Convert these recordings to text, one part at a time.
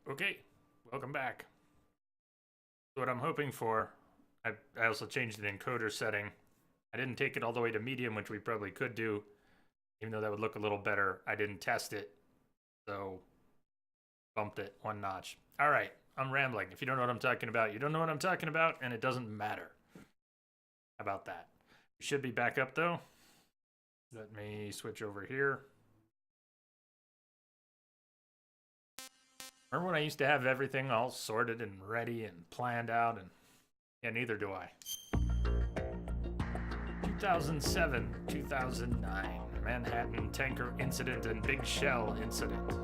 Okay, welcome back. What I'm hoping for, I also changed the encoder setting. I didn't take it all the way to medium, which we probably could do, even though that would look a little better. I didn't test it, so bumped it one notch. All right, I'm rambling. If you don't know what I'm talking about, you don't know what I'm talking about, and it doesn't matter. How about that? We should be back up, though. Let me switch over here. Remember when I used to have everything all sorted and ready and planned out? And yeah, neither do I. 2007, 2009, Manhattan tanker incident and Big Shell incident.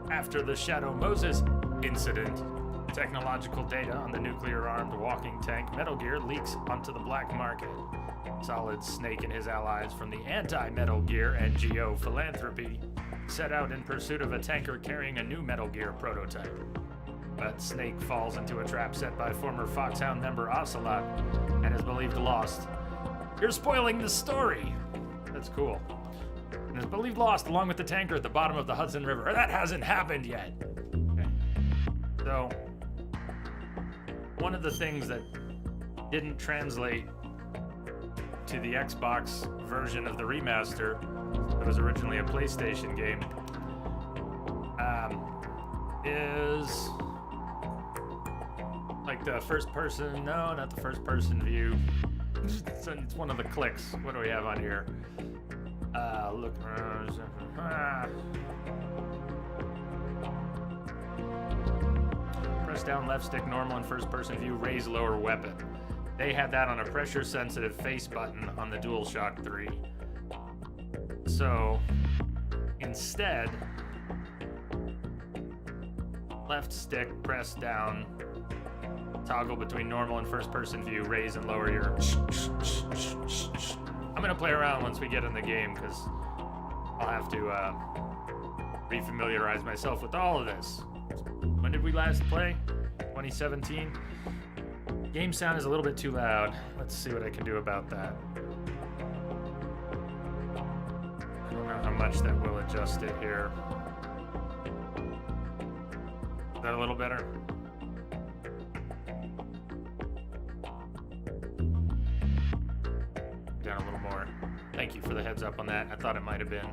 After the Shadow Moses incident, technological data on the nuclear-armed walking tank Metal Gear leaks onto the black market. Solid Snake and his allies from the anti-Metal Gear NGO Philanthropy set out in pursuit of a tanker carrying a new Metal Gear prototype. But Snake falls into a trap set by former Foxhound member Ocelot and is believed lost. You're spoiling the story! That's cool. And is believed lost along with the tanker at the bottom of the Hudson River. That hasn't happened yet! Okay. So, one of the things that didn't translate to the Xbox version of the remaster, it was originally a PlayStation game, is like the first person, no, not the first person view. It's one of the clicks. What do we have on here? Look. Press down left stick normal and first person view, raise lower weapon. They had that on a pressure sensitive face button on the DualShock 3. So, instead, left stick, press down, toggle between normal and first person view, raise and lower your. I'm gonna play around once we get in the game because I'll have to refamiliarize myself with all of this. When did we last play? 2017? Game sound is a little bit too loud. Let's see what I can do about that. I don't know how much that will adjust it here. Is that a little better? Down a little more. Thank you for the heads up on that. I thought it might have been.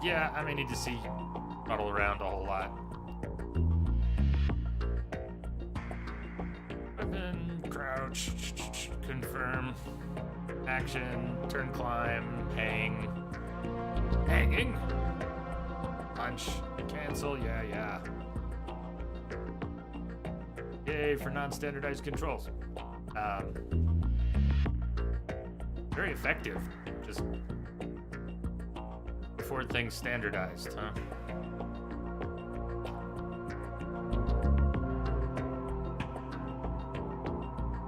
Yeah, I may need to see muddle around a whole lot. Weapon, crouch, confirm, action, turn climb, hang, hanging, punch, cancel, yeah. Yay for non-standardized controls. Very effective, just before things standardized, huh?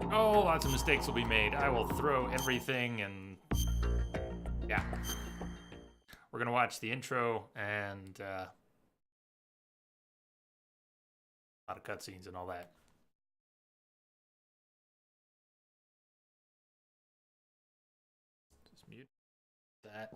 Oh, lots of mistakes will be made. I will throw everything and yeah. We're gonna watch the intro and a lot of cutscenes and all that. Just mute that.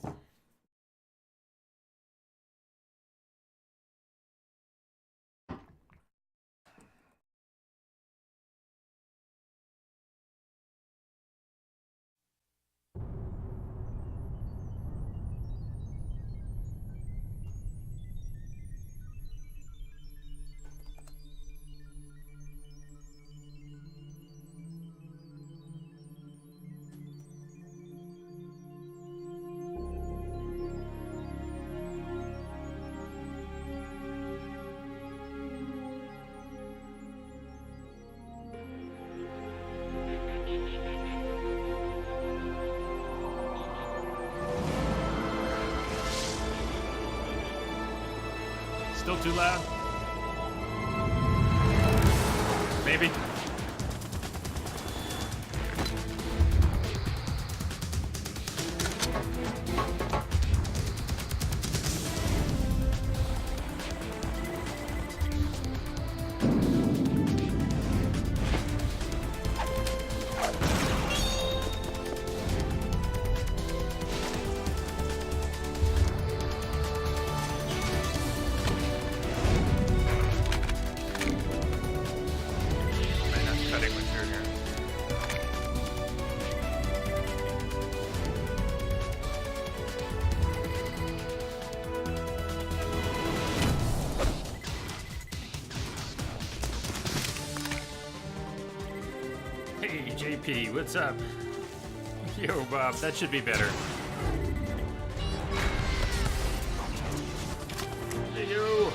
Still too loud? Maybe. Hey, JP, what's up? Yo, Bob, that should be better. Hey, yo.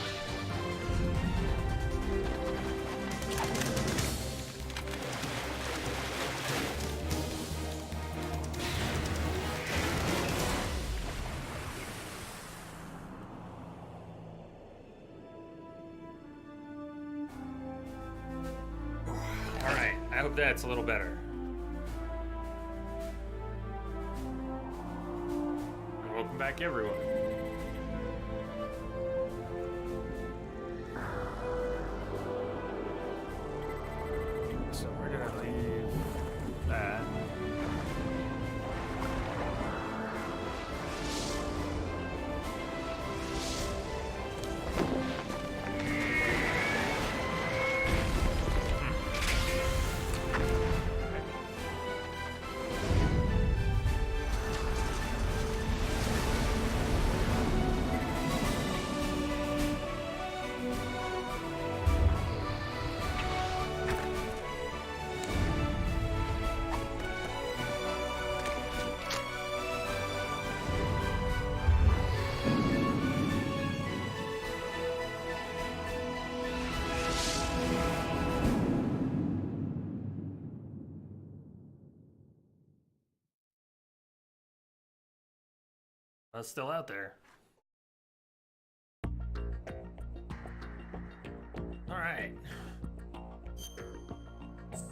All right, I hope that's a little better. And welcome back, everyone. So we're gonna leave that. It's still out there. All right.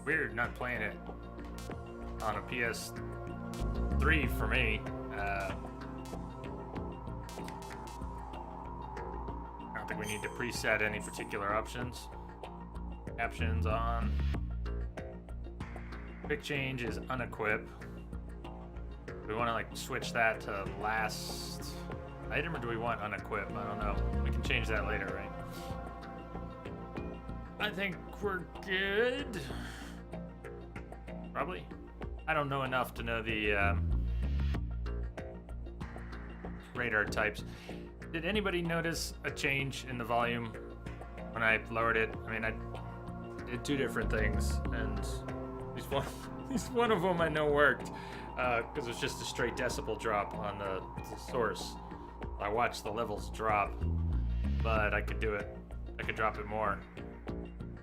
Weird not playing it on a PS3 for me. I don't think we need to preset any particular options. Captions on. Quick change is unequip. Do we want to like switch that to last item, or do we want unequip? I don't know. We can change that later, right? I think we're good. Probably. I don't know enough to know the radar types. Did anybody notice a change in the volume when I lowered it? I mean, I did two different things, and at least one of them I know worked. Because it's just a straight decibel drop on the source. I watched the levels drop, but I could do it. I could drop it more.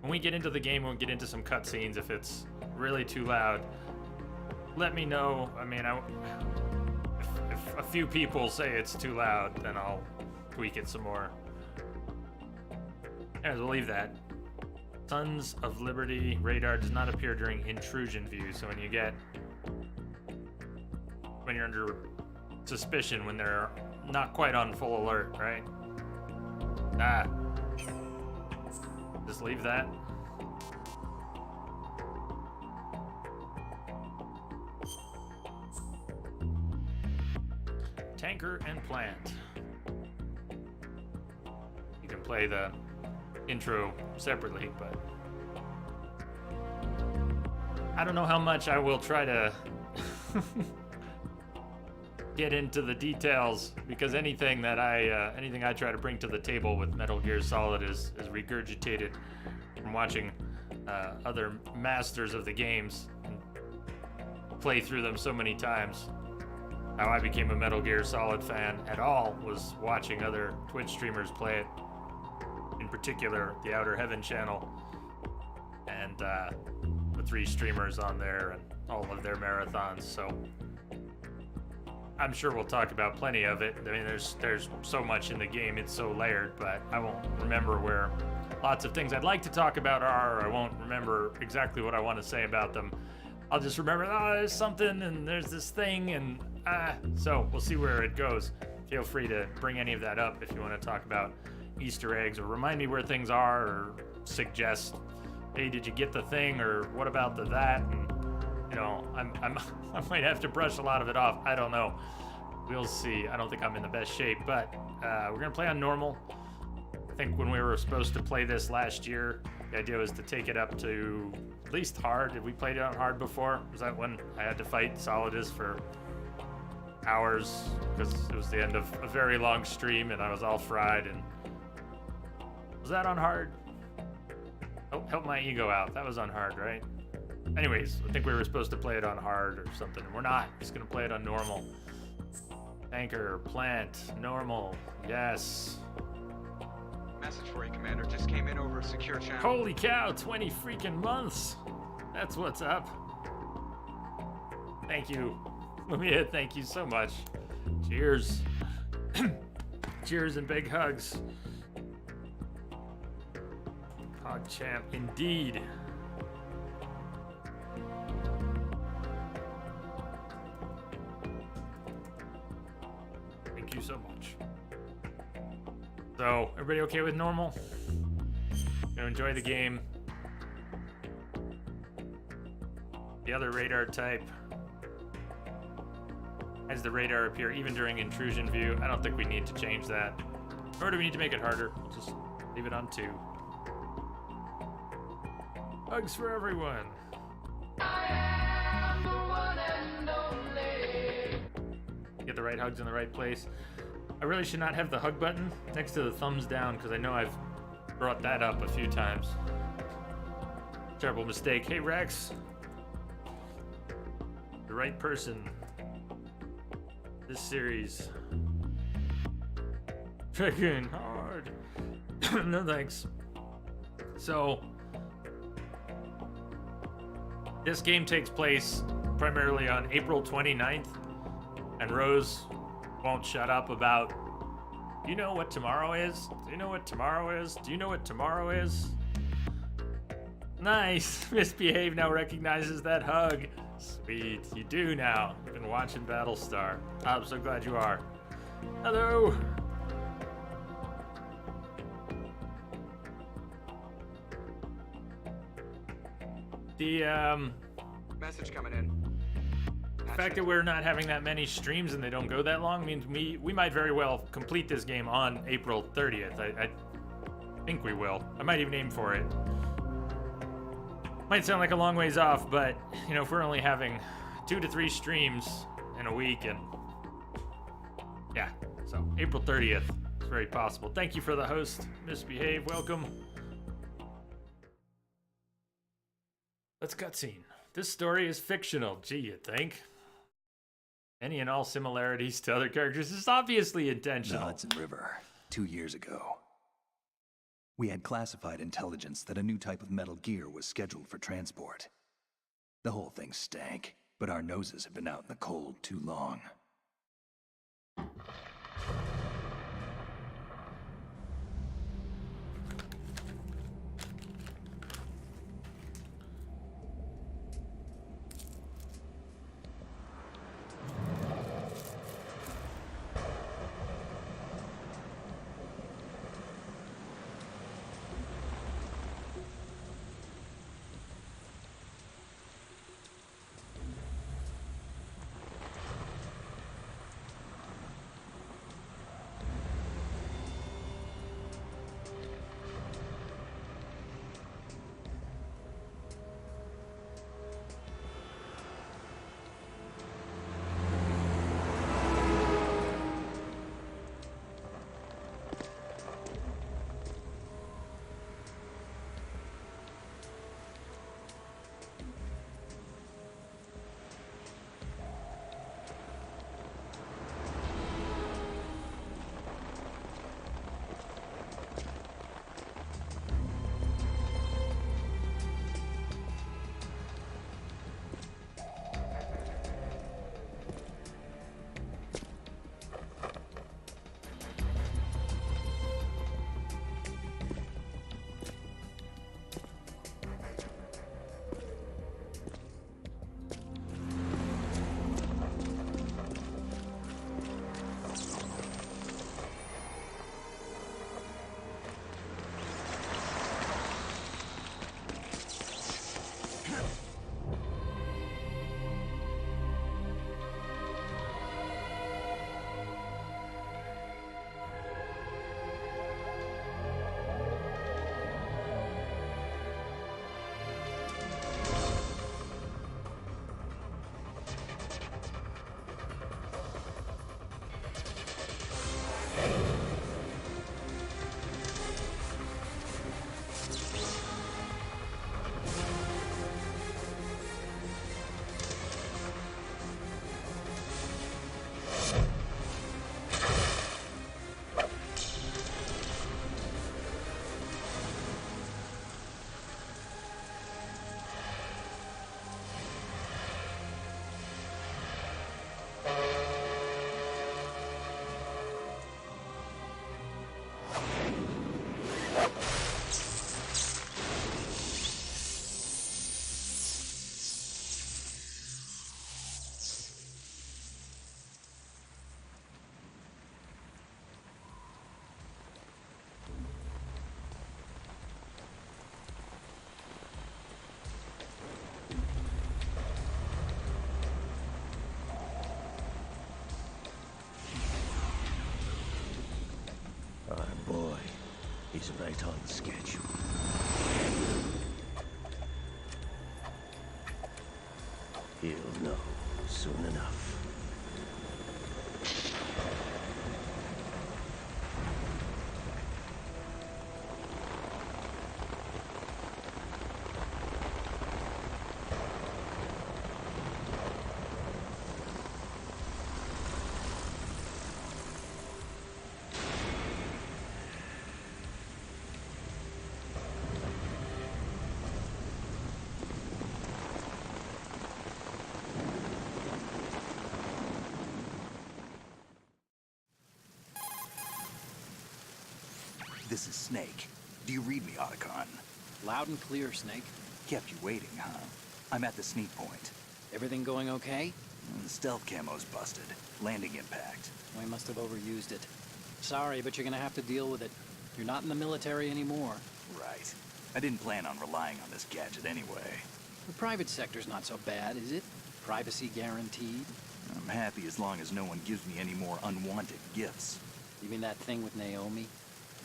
When we get into the game, we'll get into some cutscenes. If it's really too loud, let me know. I mean, if a few people say it's too loud, then I'll tweak it some more. Anyways, we'll leave that. Sons of Liberty radar does not appear during intrusion view, so when you're under suspicion, when they're not quite on full alert, right? Just leave that. Tanker and plant. You can play the intro separately, but I don't know how much I will try to get into the details, because anything I try to bring to the table with Metal Gear Solid is regurgitated from watching other masters of the games and play through them so many times. How I became a Metal Gear Solid fan at all was watching other Twitch streamers play it, in particular the Outer Heaven channel, and the 3 streamers on there and all of their marathons. So I'm sure we'll talk about plenty of it. I mean, there's so much in the game, it's so layered, but I won't remember where lots of things I'd like to talk about are, or I won't remember exactly what I want to say about them. I'll just remember, there's something, and there's this thing, and so we'll see where it goes. Feel free to bring any of that up if you want to talk about Easter eggs, or remind me where things are, or suggest, hey, did you get the thing, or what about that? And you know, I might have to brush a lot of it off. I don't know. We'll see. I don't think I'm in the best shape, but we're gonna play on normal. I think when we were supposed to play this last year, the idea was to take it up to at least hard. Did we play it on hard before? Was that when I had to fight Solidus for hours because it was the end of a very long stream and I was all fried? And was that on hard? Oh, help my ego out. That was on hard, right? Anyways, I think we were supposed to play it on hard or something. We're not. Just gonna play it on normal. Tanker, plant, normal. Yes. Message for you, Commander. Just came in over a secure channel. Holy cow, 20 freaking months. That's what's up. Thank you. Lumia, thank you so much. Cheers. Cheers and big hugs. PogChamp, indeed. Thank you so much. So, everybody okay with normal? Gonna enjoy the game. The other radar type has the radar appear even during intrusion view. I don't think we need to change that. Or do we need to make it harder? We'll just leave it on 2. Hugs for everyone. Get the right hugs in the right place. I really should not have the hug button next to the thumbs down because I know I've brought that up a few times. Terrible mistake. Hey Rex. The right person. This series. Freaking hard. No thanks. So, this game takes place primarily on April 29th, and Rose won't shut up about, do you know what tomorrow is? Do you know what tomorrow is? Do you know what tomorrow is? Nice. Misbehave now recognizes that hug. Sweet. You do now. You've been watching Battlestar. I'm so glad you are. Hello. The Message coming in. The fact that we're not having that many streams and they don't go that long means we might very well complete this game on April 30th. I think we will. I might even aim for it. Might sound like a long ways off, but you know, if we're only having 2 to 3 streams in a week, and yeah, so April 30th is very possible. Thank you for the host, Misbehave. Welcome. Let's cutscene. This story is fictional. Gee, you think? Any and all similarities to other characters is obviously intentional. The Hudson River, 2 years ago. We had classified intelligence that a new type of metal gear was scheduled for transport. The whole thing stank, but our noses have been out in the cold too long. He's right on schedule. He'll know soon enough. This is Snake. Do you read me, Otacon? Loud and clear, Snake. Kept you waiting, huh? I'm at the sneak point. Everything going okay? The stealth camo's busted. Landing impact. We must have overused it. Sorry, but you're gonna have to deal with it. You're not in the military anymore. Right. I didn't plan on relying on this gadget anyway. The private sector's not so bad, is it? Privacy guaranteed. I'm happy as long as no one gives me any more unwanted gifts. You mean that thing with Naomi?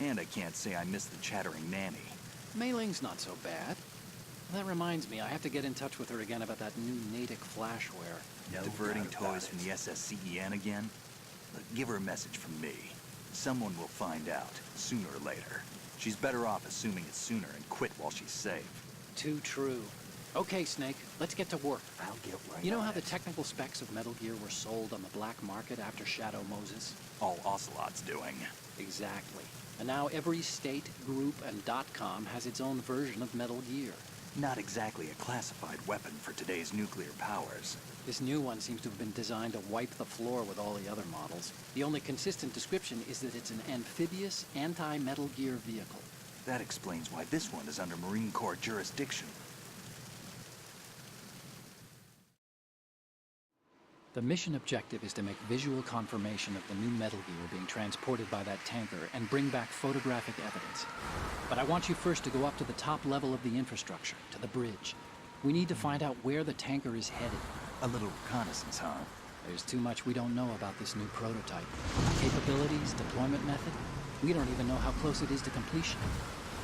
And I can't say I miss the chattering nanny. Mei Ling's not so bad. That reminds me, I have to get in touch with her again about that new Natick flashware. No Diverting toys from the SSCEN again? Look, give her a message from me. Someone will find out, sooner or later. She's better off assuming it sooner and quit while she's safe. Too true. Okay, Snake, let's get to work. I'll get right You know on how it. the technical specs of Metal Gear were sold on the black market after Shadow Moses? All Ocelot's doing. Exactly. And now every state, group, and .com has its own version of Metal Gear. Not exactly a classified weapon for today's nuclear powers. This new one seems to have been designed to wipe the floor with all the other models. The only consistent description is that it's an amphibious, anti-Metal Gear vehicle. That explains why this one is under Marine Corps jurisdiction. The mission objective is to make visual confirmation of the new Metal Gear being transported by that tanker and bring back photographic evidence. But I want you first to go up to the top level of the infrastructure, to the bridge. We need to find out where the tanker is headed. A little reconnaissance, huh? There's too much we don't know about this new prototype. Capabilities, deployment method. We don't even know how close it is to completion.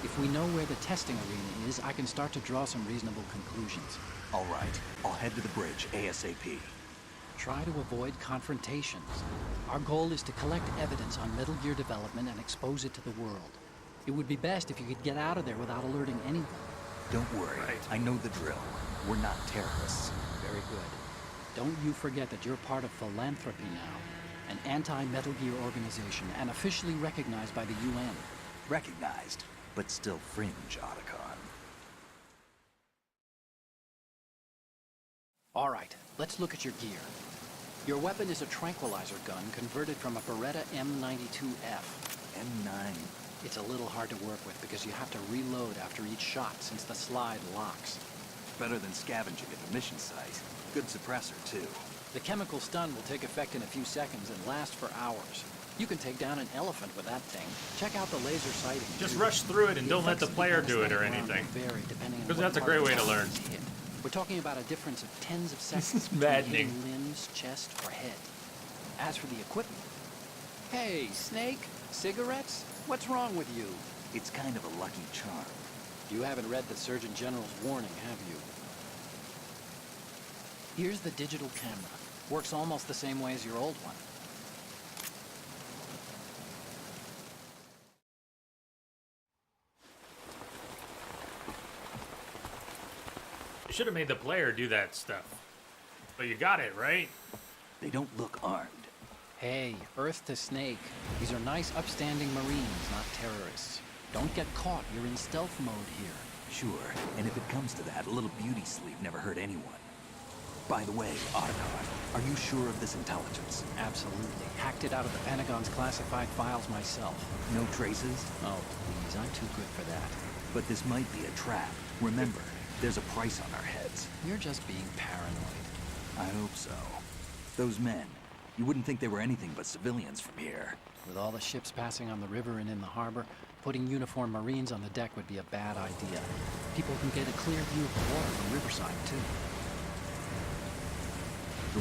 If we know where the testing arena is, I can start to draw some reasonable conclusions. All right, I'll head to the bridge ASAP. Try to avoid confrontations. Our goal is to collect evidence on Metal Gear development and expose it to the world. It would be best if you could get out of there without alerting anyone. Don't worry, Right. I know the drill. We're not terrorists. Very good. Don't you forget that you're part of Philanthropy now, an anti-Metal Gear organization and officially recognized by the UN. Recognized, but still fringe, Otacon. All right, let's look at your gear. Your weapon is a tranquilizer gun converted from a Beretta M92F. M9. It's a little hard to work with because you have to reload after each shot since the slide locks. Better than scavenging at the mission site. Good suppressor, too. The chemical stun will take effect in a few seconds and last for hours. You can take down an elephant with that thing. Check out the laser sighting. Just too. rush through it and don't let the effects of player do it or kinesthetic arm anything. will vary depending on Because what that's a part great of the way to target learn. is hit. We're talking about a difference of tens of seconds between maddening. hitting limbs, chest, or head. As for the equipment, hey, Snake, cigarettes? What's wrong with you? It's kind of a lucky charm. You haven't read the Surgeon General's warning, have you? Here's the digital camera. Works almost the same way as your old one. You should have made the player do that stuff. But you got it, right? They don't look armed. Hey, Earth to Snake. These are nice, upstanding Marines, not terrorists. Don't get caught. You're in stealth mode here. Sure, and if it comes to that, a little beauty sleep never hurt anyone. By the way, Otacon, are you sure of this intelligence? Absolutely. Hacked it out of the Pentagon's classified files myself. No traces? Oh, please, I'm too good for that. But this might be a trap. Remember, there's a price on our heads. You're just being paranoid. I hope so. Those men, you wouldn't think they were anything but civilians from here. With all the ships passing on the river and in the harbor, putting uniformed Marines on the deck would be a bad idea. People can get a clear view of the water from Riverside, too.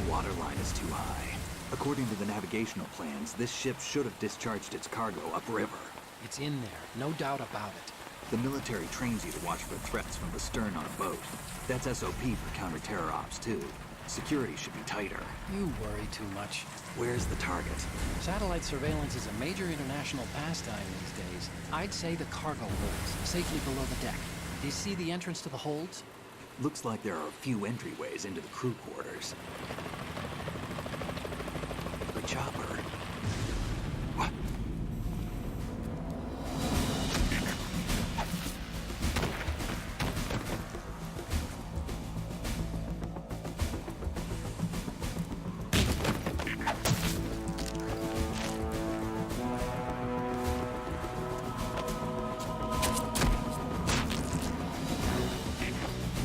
The water line is too high. According to the navigational plans, this ship should have discharged its cargo upriver. It's in there, no doubt about it. The military trains you to watch for threats from the stern on a boat. That's SOP for counter-terror ops, too. Security should be tighter. You worry too much. Where's the target? Satellite surveillance is a major international pastime these days. I'd say the cargo holds, safely below the deck. Do you see the entrance to the holds? Looks like there are a few entryways into the crew quarters. The chopper. What?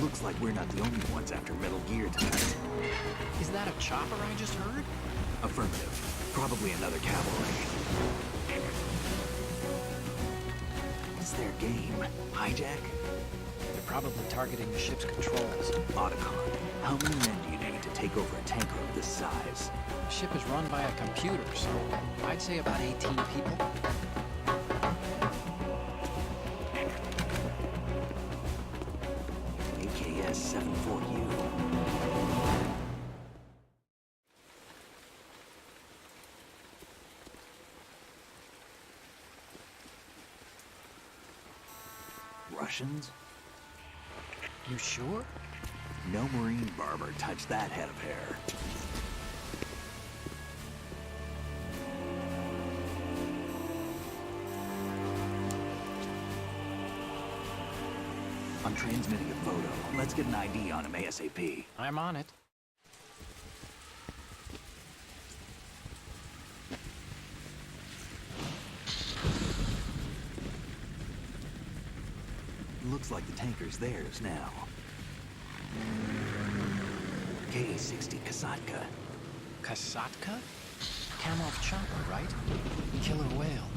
Looks like we're not the only ones after Metal Gear tonight. Is that a chopper I just heard? Affirmative. Probably another cavalry. What's their game? Hijack? They're probably targeting the ship's controls. Otacon. How many men do you need to take over a tanker of this size? The ship is run by a computer, so I'd say about 18 people. AKS-74U. Russians? You sure? No Marine barber touched that head of hair. I'm transmitting a photo. Let's get an ID on him ASAP. I'm on it. Looks like the tanker's theirs now. Ka-60 Kasatka. Kasatka? Kamov chopper, right? Killer whale.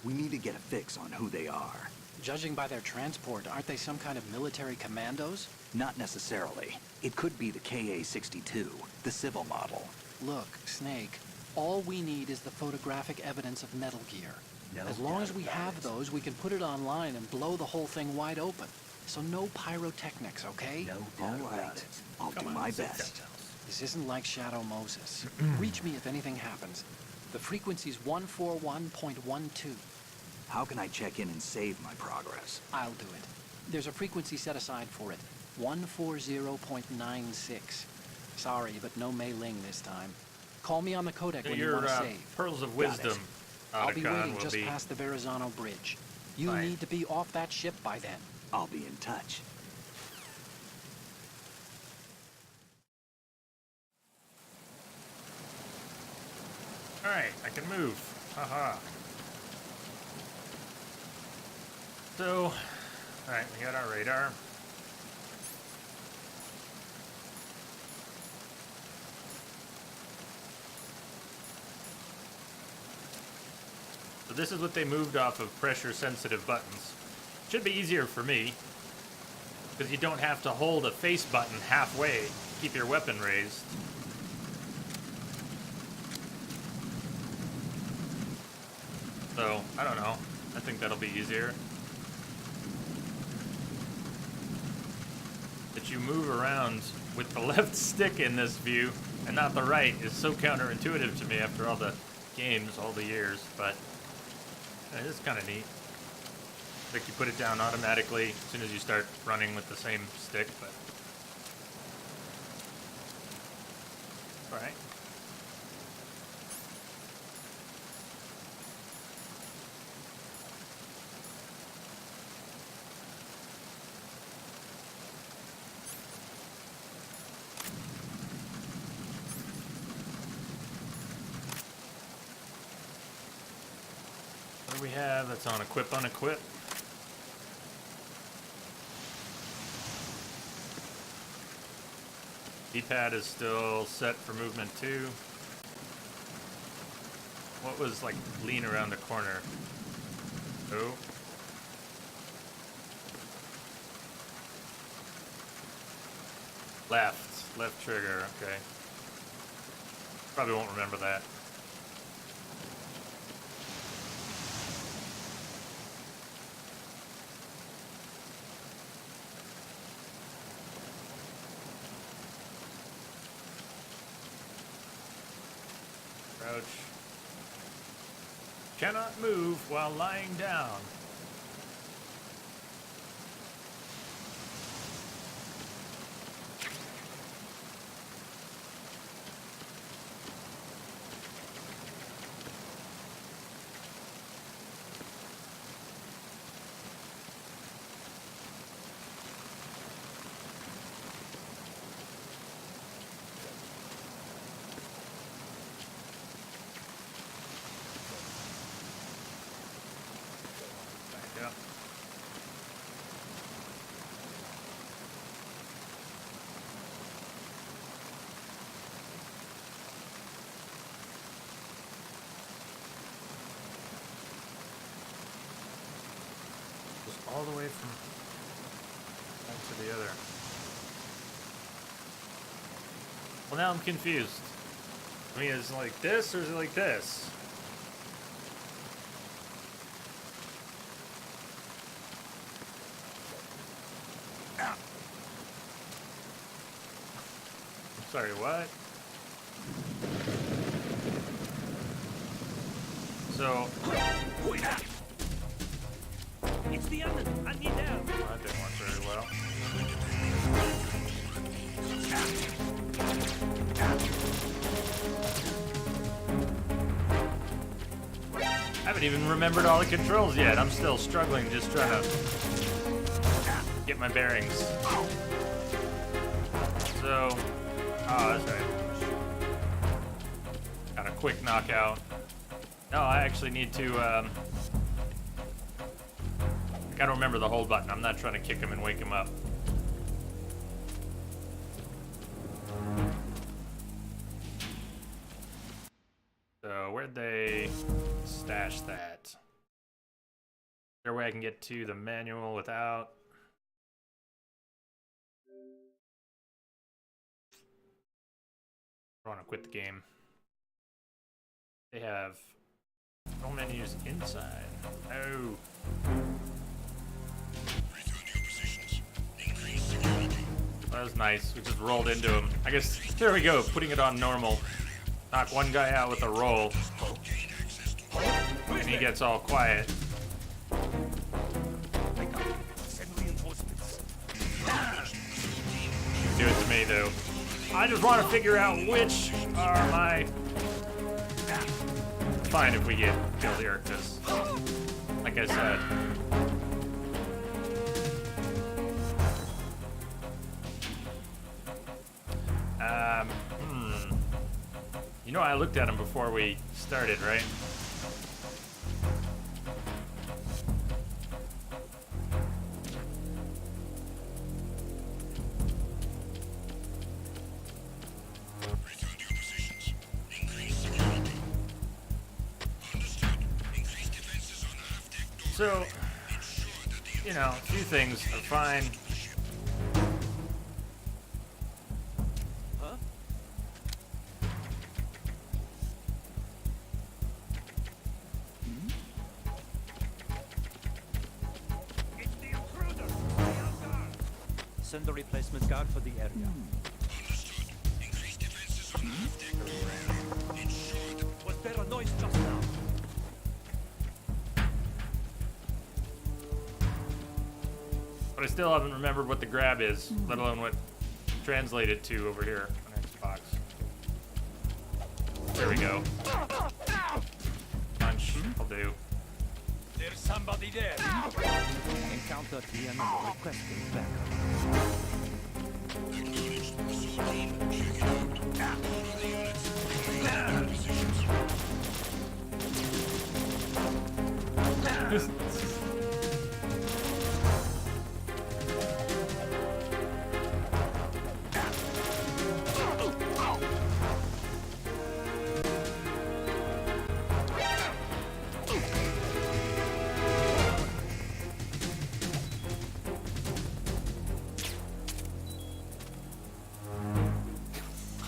We need to get a fix on who they are. Judging by their transport, aren't they some kind of military commandos? Not necessarily. It could be the Ka-62, the civil model. Look, Snake, all we need is the photographic evidence of Metal Gear. No As long doubt as we about have it. those, we can put it online and blow the whole thing wide open. So no pyrotechnics, okay? No All doubt right. about it. I'll Come do on, my sit best. down. This isn't like Shadow Moses. Reach me if anything happens. The frequency's 141.12. How can I check in and save my progress? I'll do it. There's a frequency set aside for it. 140.96. Sorry, but no Mei Ling this time. Call me on the codec when you Your want to save. Pearls of Got it. Wisdom, I'll be Otacon, waiting will just be... past the Verrazano Bridge. You Fine. need to be off that ship by then. I'll be in touch. Alright, I can move. Haha. So, alright, we got our radar. So this is what they moved off of pressure-sensitive buttons. Should be easier for me, because you don't have to hold a face button halfway to keep your weapon raised. So, I don't know. I think that'll be easier. That you move around with the left stick in this view and not the right is so counterintuitive to me after all the games, all the years, but it is kind of neat. Like you put it down automatically as soon as you start running with the same stick, but... Alright. What do we have that's on equip, unequip? D-pad is still set for movement 2. What was like lean around the corner? Oh. Left trigger, okay. Probably won't remember that. Crouch. Cannot move while lying down. Back up. Just all the way from one to the other. Well, now I'm confused. I mean, is it like this or is it like this? Sorry, what? So, It's the other. I need help. that didn't work very well. I haven't even remembered all the controls yet. I'm still struggling, just trying to get my bearings. So, oh, that's right. Got a quick knockout. No, I actually need to, I gotta remember the hold button. I'm not trying to kick him and wake him up. So, where'd they stash that? Is there a way I can get to the manual without? I want to quit the game. They have no menus inside. Oh. That was nice. We just rolled into him. I guess, there we go, putting it on normal. Knock one guy out with a roll. And he gets all quiet. Do it to me, though. I just want to figure out which are my... Fine if we get killed here, because, like I said... You know, I looked at him before we started, right? So, you know, a few things are fine. Huh? It's the intruder. Send a replacement guard for the area. Was there a noise just now? But I still haven't remembered what the grab is, let alone what translated to over here on Xbox. There we go. Punch, I'll do. There's somebody there. Encounter the enemy requesting backup.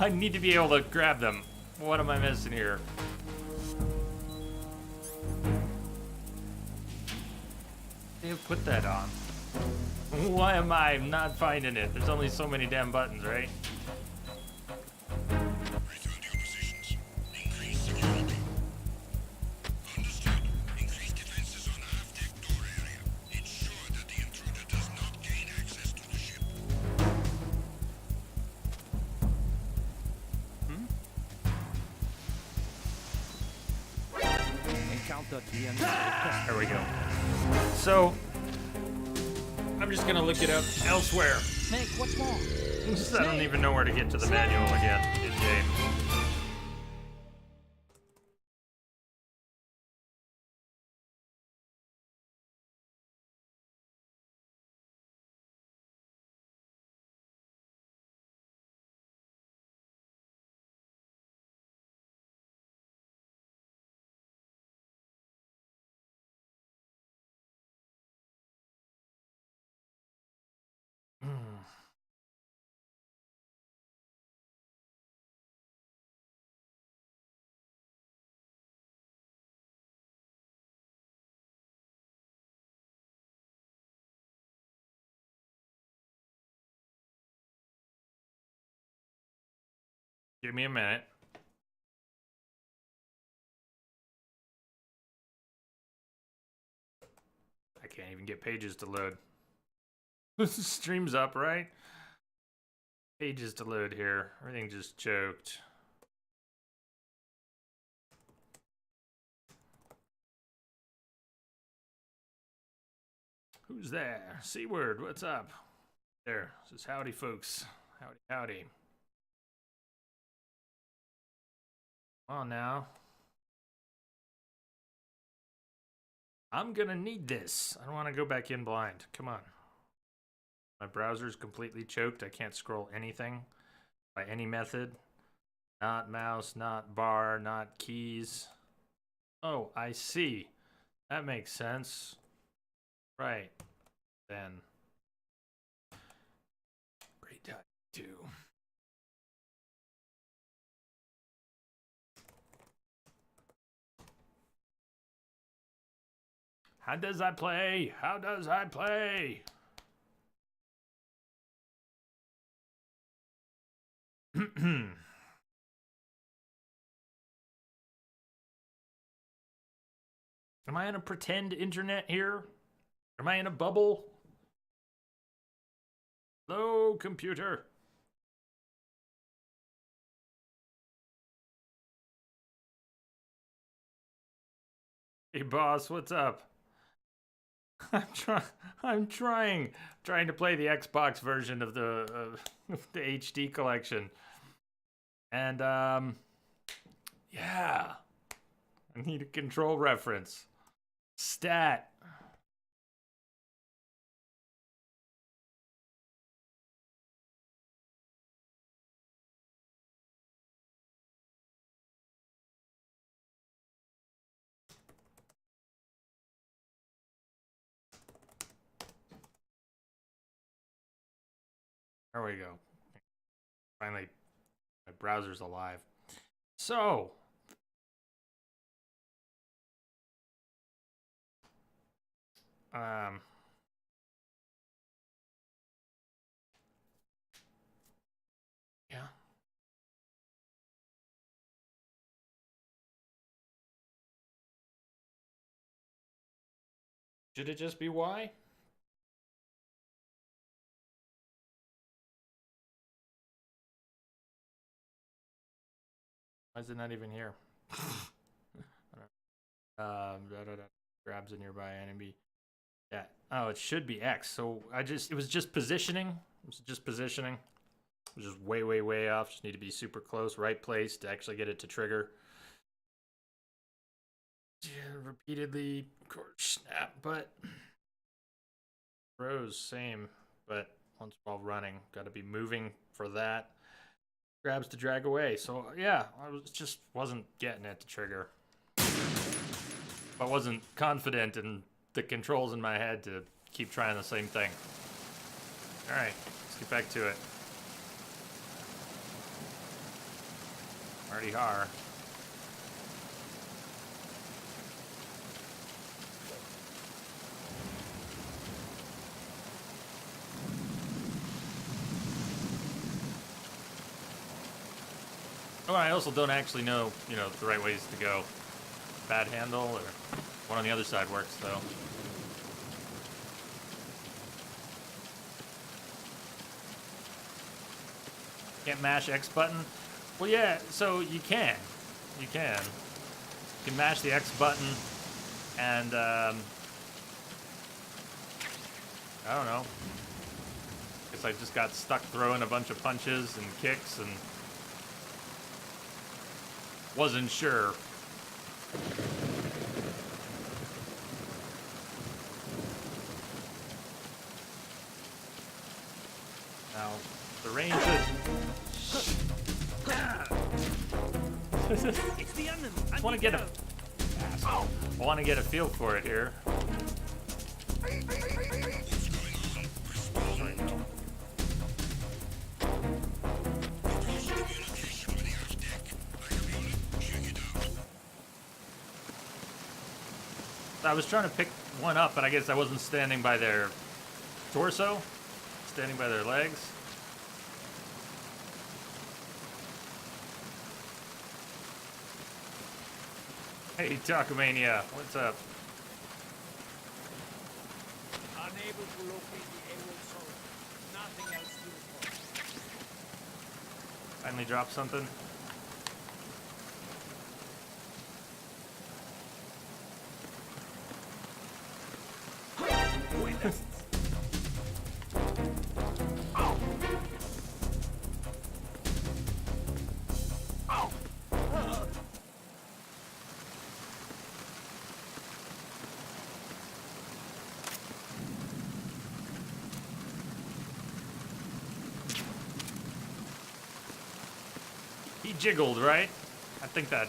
I need to be able to grab them. What am I missing here? They've put that on. Why am I not finding it? There's only so many damn buttons, right? Encounter TN. There we go. So, I'm just gonna look it up elsewhere. Snake, what's wrong? I don't even know where to get to the manual again in game. Give me a minute. I can't even get pages to load. Stream's up, right? Pages to load here. Everything just choked. Who's there? C-word, what's up? There, says howdy, folks. Howdy, howdy. Come on now. I'm gonna need this. I don't want to go back in blind. Come on. My browser's completely choked. I can't scroll anything by any method. Not mouse, not bar, not keys. Oh, I see. That makes sense. Right. Then. Great time too. How does I play? How does I play? Am I on a pretend internet here? Am I in a bubble? Hello, computer. Hey, boss, what's up? I'm trying to play the Xbox version of the HD collection, and yeah, I need a control reference. Stat. There we go. Finally, my browser's alive. So, yeah. Should it just be Y? Why is it not even here? Grabs a nearby enemy. Yeah. Oh, it should be X. So it was just positioning. It was just positioning. It was just way, way, way off. Just need to be super close, right place to actually get it to trigger. Yeah, repeatedly, of course, snap, but throws same, but once while running, got to be moving for that. Grabs to drag away. So yeah, just wasn't getting it to trigger. I wasn't confident in the controls in my head to keep trying the same thing. All right, let's get back to it. Already are. Oh, I also don't actually know, the right ways to go. Bad handle or one on the other side works though. Can't mash X button? Well, yeah, so you can. You can. You can mash the X button and, I don't know. Guess I just got stuck throwing a bunch of punches and kicks and wasn't sure. Now, the range is... It's the enemy. I want to get a... I want to get a feel for it here. Sorry, no. I was trying to pick one up, but I guess I wasn't standing by their torso, standing by their legs. Hey, Takamania, what's up? Unable to locate the Emerald Sword. Nothing else to report. Finally dropped something. He jiggled, right? I think that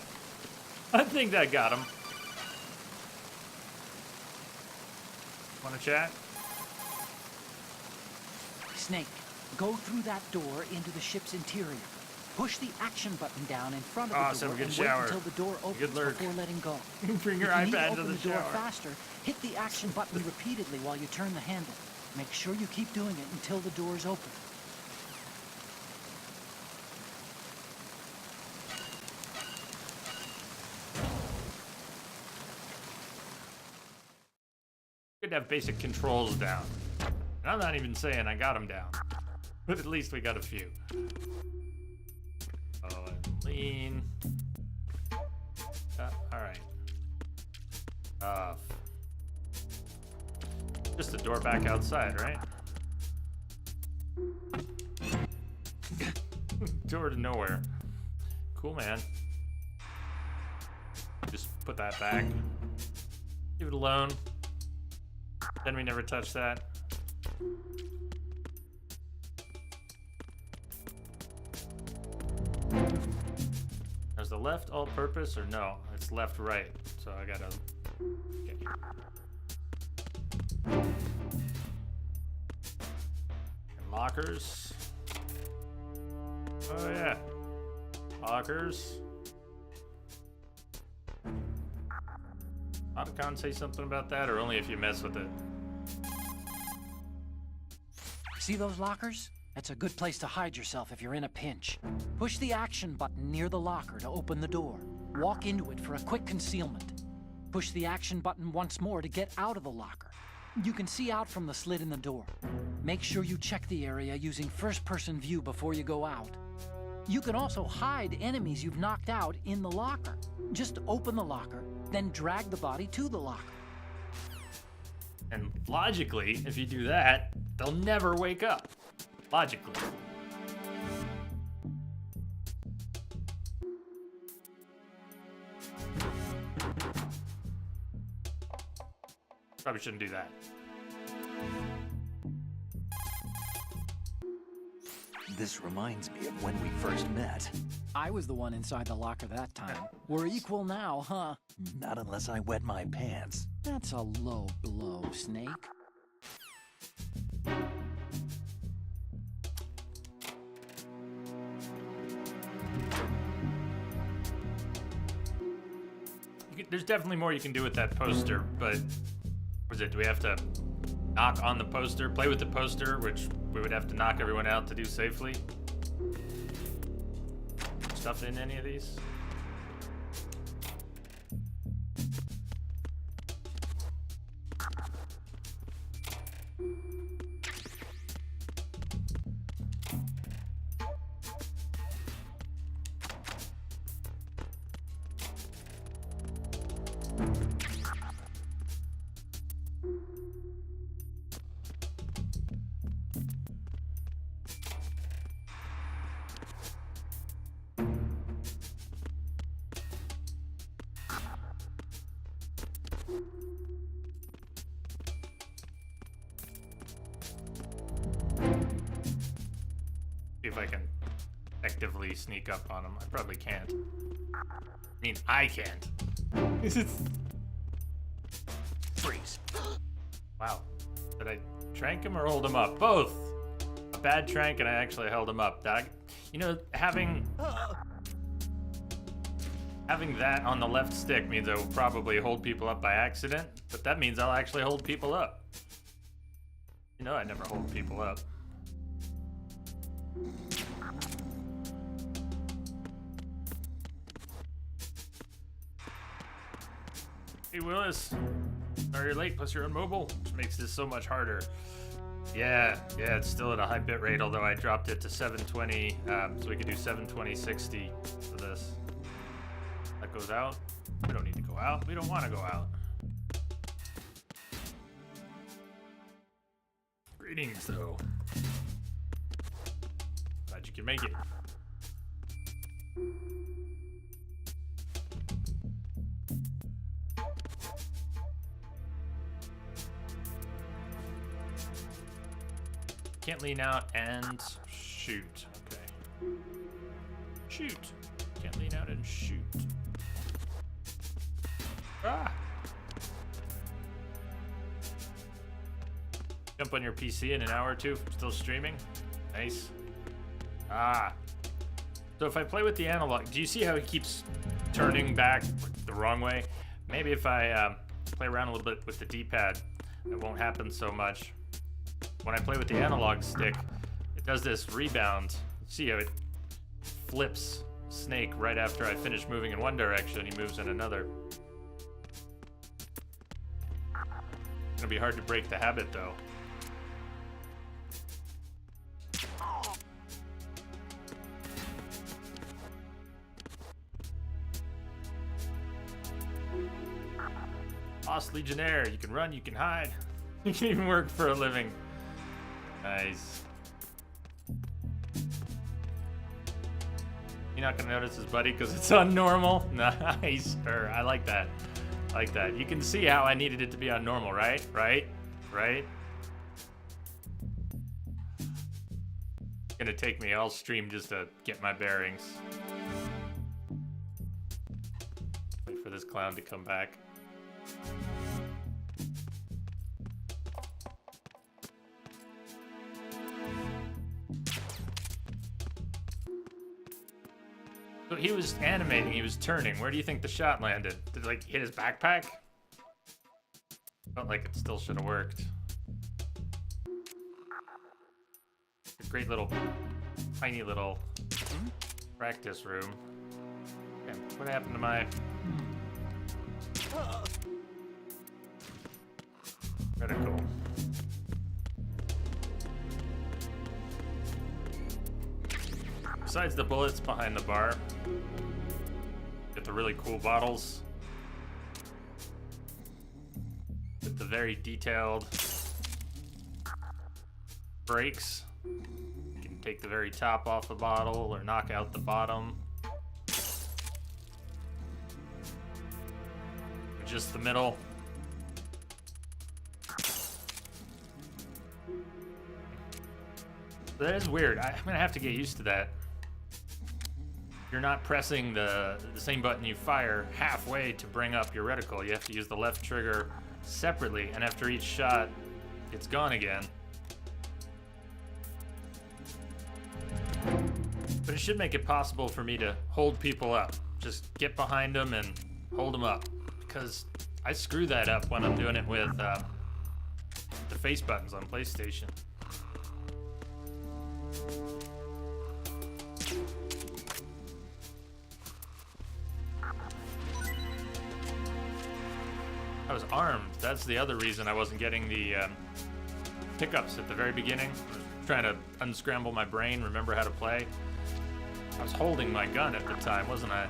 got him. Wanna chat? Snake, go through that door into the ship's interior. Push the action button down in front of the Awesome, door good and shower. wait until the door opens lurk. before letting go. Bring your If you need to iPad to open the the door shower. faster, hit the action button repeatedly while you turn the handle. Make sure you keep doing it until the door is open. Good to have basic controls down. And I'm not even saying I got them down. But at least we got a few. Oh, and lean. Alright. Just a door back outside, right? Door to nowhere. Cool, man. Just put that back. Leave it alone. Then we never touch that. Is the left all purpose or no? It's left right. So I gotta. Okay. And lockers. Oh yeah. Lockers. Otacon say something about that, or only if you mess with it? See those lockers? That's a good place to hide yourself if you're in a pinch. Push the action button near the locker to open the door. Walk into it for a quick concealment. Push the action button once more to get out of the locker. You can see out from the slit in the door. Make sure you check the area using first-person view before you go out. You can also hide enemies you've knocked out in the locker. Just open the locker, then drag the body to the locker. And logically, if you do that, they'll never wake up. Logically. Probably shouldn't do that. This reminds me of when we first met. I was the one inside the locker that time. We're equal now, huh? Not unless I wet my pants. That's a low blow, Snake. there's definitely more you can do with that poster, but what is it? Do we have to knock on the poster, play with the poster, which we would have to knock everyone out to do safely? Stuff in any of these? See if I can effectively sneak up on him. I probably can't. I mean, I can't. Freeze. Wow. Did I trank him or hold him up? Both. A bad trank and I actually held him up. That, you know, having that on the left stick means I will probably hold people up by accident, but that means I'll actually hold people up. You know I never hold people up. Hey Willis, sorry you're late, plus you're immobile, which makes this so much harder. Yeah, it's still at a high bit rate, although I dropped it to 720, so we could do 720/60 for this. That goes out. We don't need to go out. We don't want to go out. Greetings, though. Glad you can make it. Can't lean out and shoot. Okay. Shoot. Can't lean out and shoot. Ah! Jump on your PC in an hour or two, still streaming. Nice. Ah. So if I play with the analog, do you see how he keeps turning back the wrong way? Maybe if I play around a little bit with the D-pad, it won't happen so much. When I play with the analog stick, it does this rebound. See how it flips Snake right after I finish moving in one direction, he moves in another. It's gonna be hard to break the habit though. Lost Legionnaire, you can run, you can hide. You can even work for a living. Nice. You're not gonna notice his buddy because it's on normal? Nice. I like that. I like that. You can see how I needed it to be on normal, right? Right? It's gonna take me all stream just to get my bearings. Wait for this clown to come back. So he was animating, he was turning. Where do you think the shot landed? Did it like hit his backpack? Felt like it still should have worked. A great little, tiny little practice room. Okay, what happened to my reticle? Besides the bullets behind the bar, get the really cool bottles with the very detailed breaks. You can take the very top off a bottle or knock out the bottom. Or just the middle. That is weird. I'm gonna have to get used to that. You're not pressing the same button you fire halfway to bring up your reticle. You have to use the left trigger separately, and after each shot, it's gone again. But it should make it possible for me to hold people up. Just get behind them and hold them up. because I screw that up when I'm doing it with the face buttons on PlayStation. I was armed. That's the other reason I wasn't getting the pickups at the very beginning. I was trying to unscramble my brain, remember how to play. I was holding my gun at the time, wasn't I?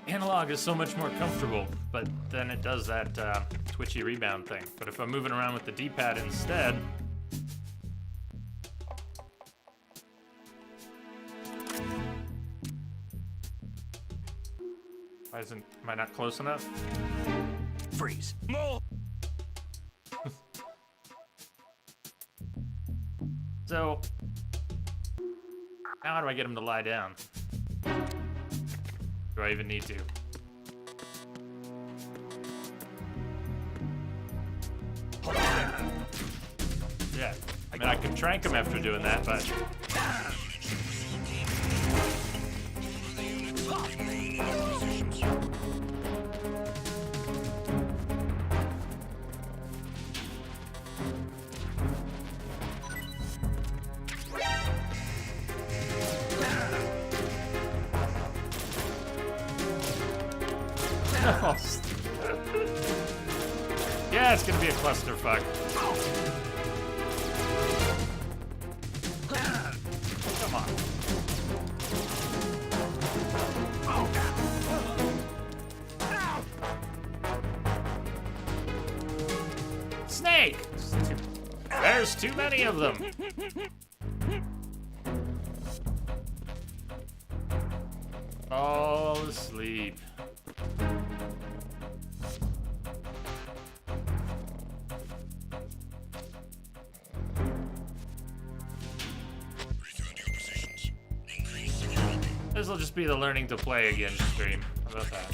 Analog is so much more comfortable, but then it does that twitchy rebound thing. But if I'm moving around with the D-pad instead, am I not close enough? Freeze. So, now how do I get him to lie down? Do I even need to? Yeah, I mean, I can trank him after doing that, but... Yeah, it's gonna be a clusterfuck. Come on. Snake! There's too many of them. All asleep. This will just be the learning to play again stream. How about that?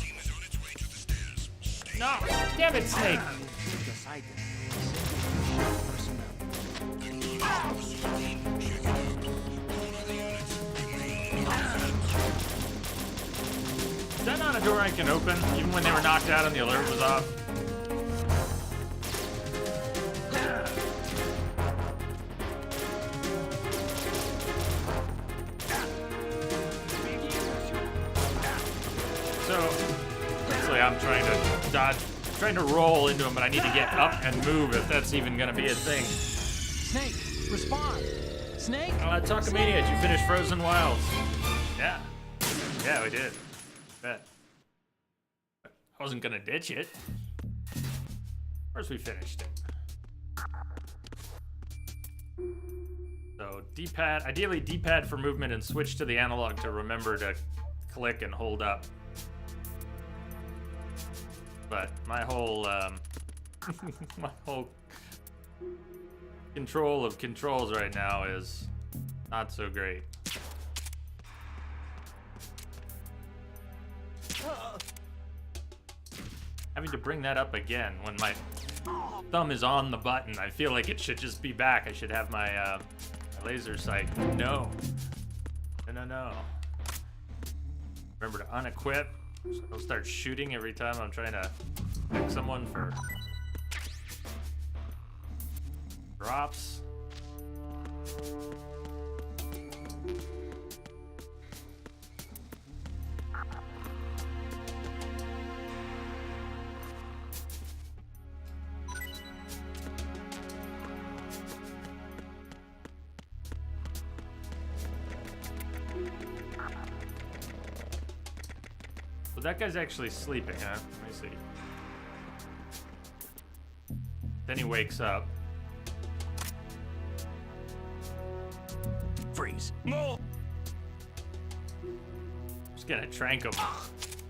No! Damn it, Snake! Is that not a door I can open, even when they were knocked out and the alert was off? I'm trying to dodge, trying to roll into him, but I need to get up and move if that's even gonna be a thing. Snake, respond! Snake? Talkamania, did you finish Frozen Wilds? Yeah. Yeah, we did. Bet. I wasn't gonna ditch it. Of course we finished it. So D-pad, ideally D-pad for movement and switch to the analog to remember to click and hold up. But my whole my whole control of controls right now is not so great. Having to bring that up again when my thumb is on the button, I feel like it should just be back. I should have my laser sight. No. No. Remember to unequip. So I'll start shooting every time I'm trying to pick someone for drops. So that guy's actually sleeping, huh? Let me see. Then he wakes up. Freeze. No. Just gonna trank him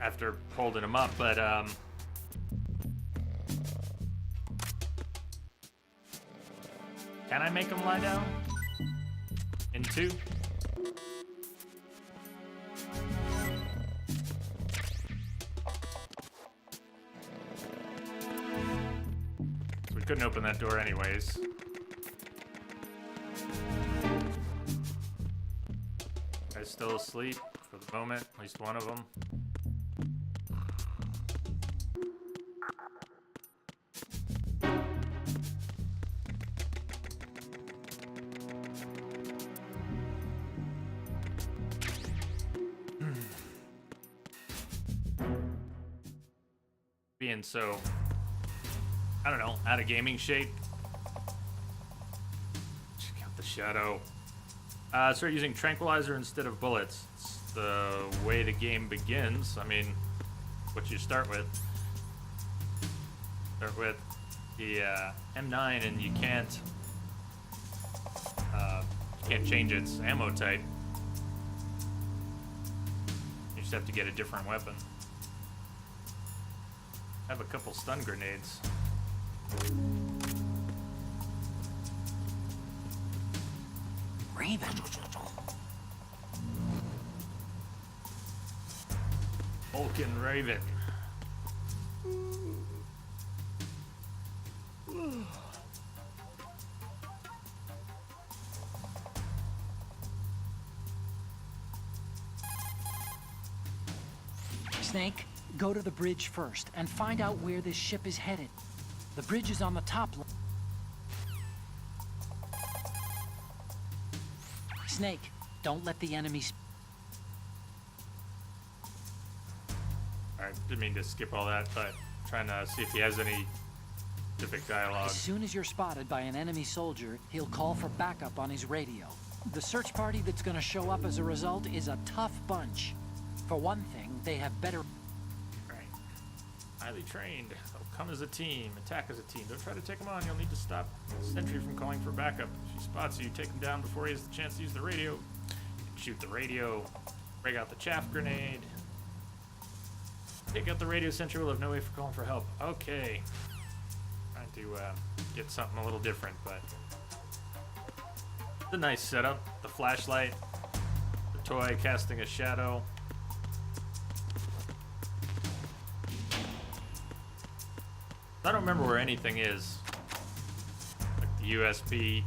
after holding him up, but can I make him lie down? Into. So we couldn't open that door anyways. Guys still asleep for the moment, at least one of them. Being so, I don't know, out of gaming shape. Check out the shadow. Start using tranquilizer instead of bullets. It's the way the game begins. I mean, what you start with. Start with the M9, and you can't change its ammo type. You just have to get a different weapon. I have a couple stun grenades. Raven. Vulcan Raven. Snake, go to the bridge first and find out where this ship is headed. The bridge is on the top level. Snake, don't let the enemies... Alright, didn't mean to skip all that, but trying to see if he has any specific dialogue. As soon as you're spotted by an enemy soldier, he'll call for backup on his radio. The search party that's gonna show up as a result is a tough bunch. For one thing, they have better... Right. Highly trained. They'll come as a team, attack as a team. Don't try to take him on. You'll need to stop Sentry from calling for backup. If he spots you, take him down before he has the chance to use the radio. Shoot the radio. Break out the chaff grenade. Take out the radio. Sentry will have no way for calling for help. Okay. Trying to get something a little different, but it's a nice setup. The flashlight, the toy casting a shadow. I don't remember where anything is. Like the USB.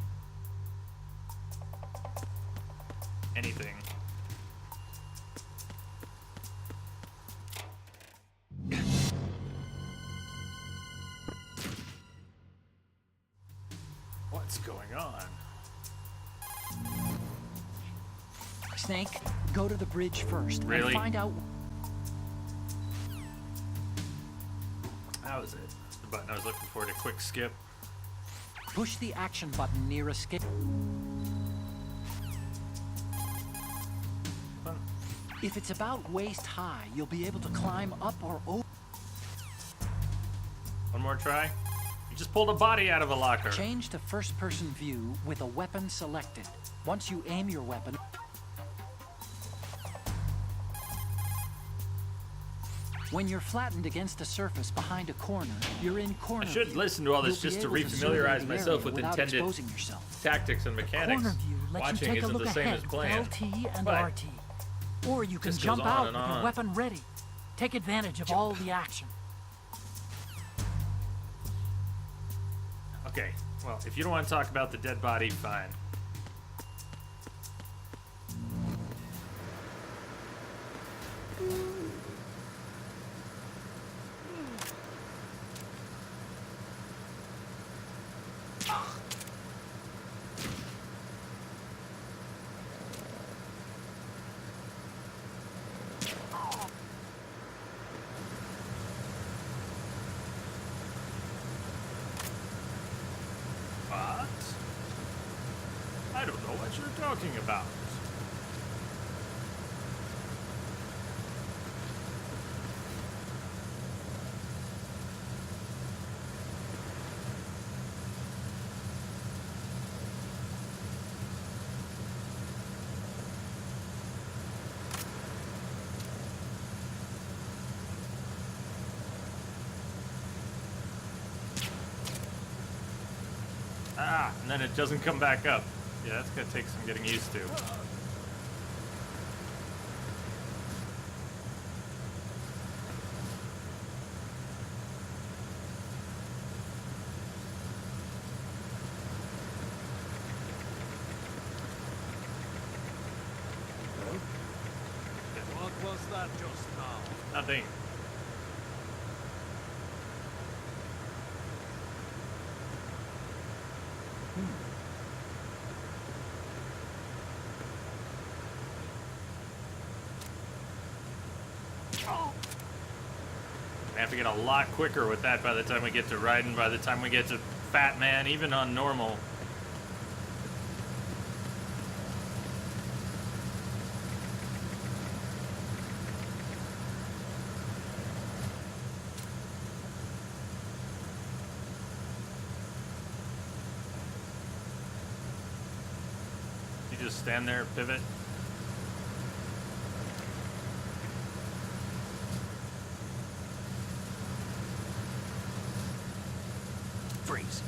Anything. What's going on? Snake, go to the bridge first Really? and find out... How is it? The button I was looking for to quick skip. Push the action button near escape. Huh. If it's about waist high, you'll be able to climb up or over. One more try. You just pulled a body out of a locker. Change to first-person view with a weapon selected. Once you aim your weapon... When you're flattened against a surface behind a corner, you're in corner I should view. listen to all this You'll be just to able refamiliarize survey the myself area with without intended exposing yourself. tactics and mechanics. Corner view lets you Watching take a isn't look the same ahead as with playing. LT and But RT. Or you can just jump goes on out and with your on. weapon ready. Take advantage of all the action. Okay, well, if you don't want to talk about the dead body, fine. What? I don't know what you're talking about. Ah, and then it doesn't come back up. Yeah, that's gonna take some getting used to. What was that just now? Nothing. We have to get a lot quicker with that by the time we get to riding, by the time we get to Fat Man, even on normal. You just stand there, pivot. Freeze.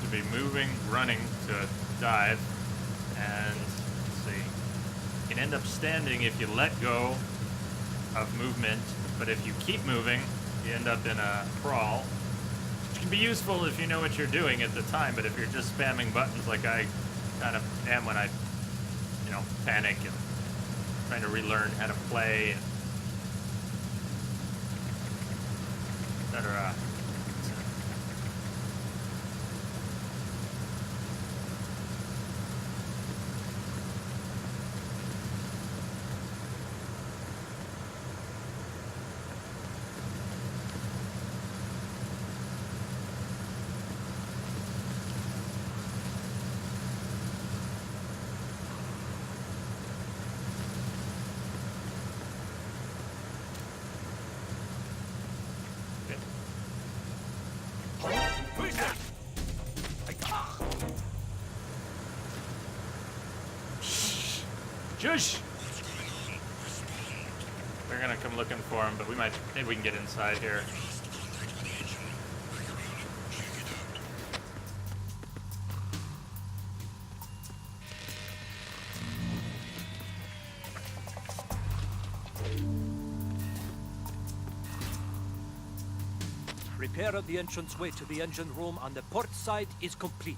To be moving, running to dive, and let's see. You can end up standing if you let go of movement, but if you keep moving, you end up in a crawl, which can be useful if you know what you're doing at the time, but if you're just spamming buttons like I kind of am when I, you know, panic and trying to relearn how to play, etc. Shush! They're gonna come looking for him, but maybe we can get inside here. Repair of the entranceway to the engine room on the port side is complete.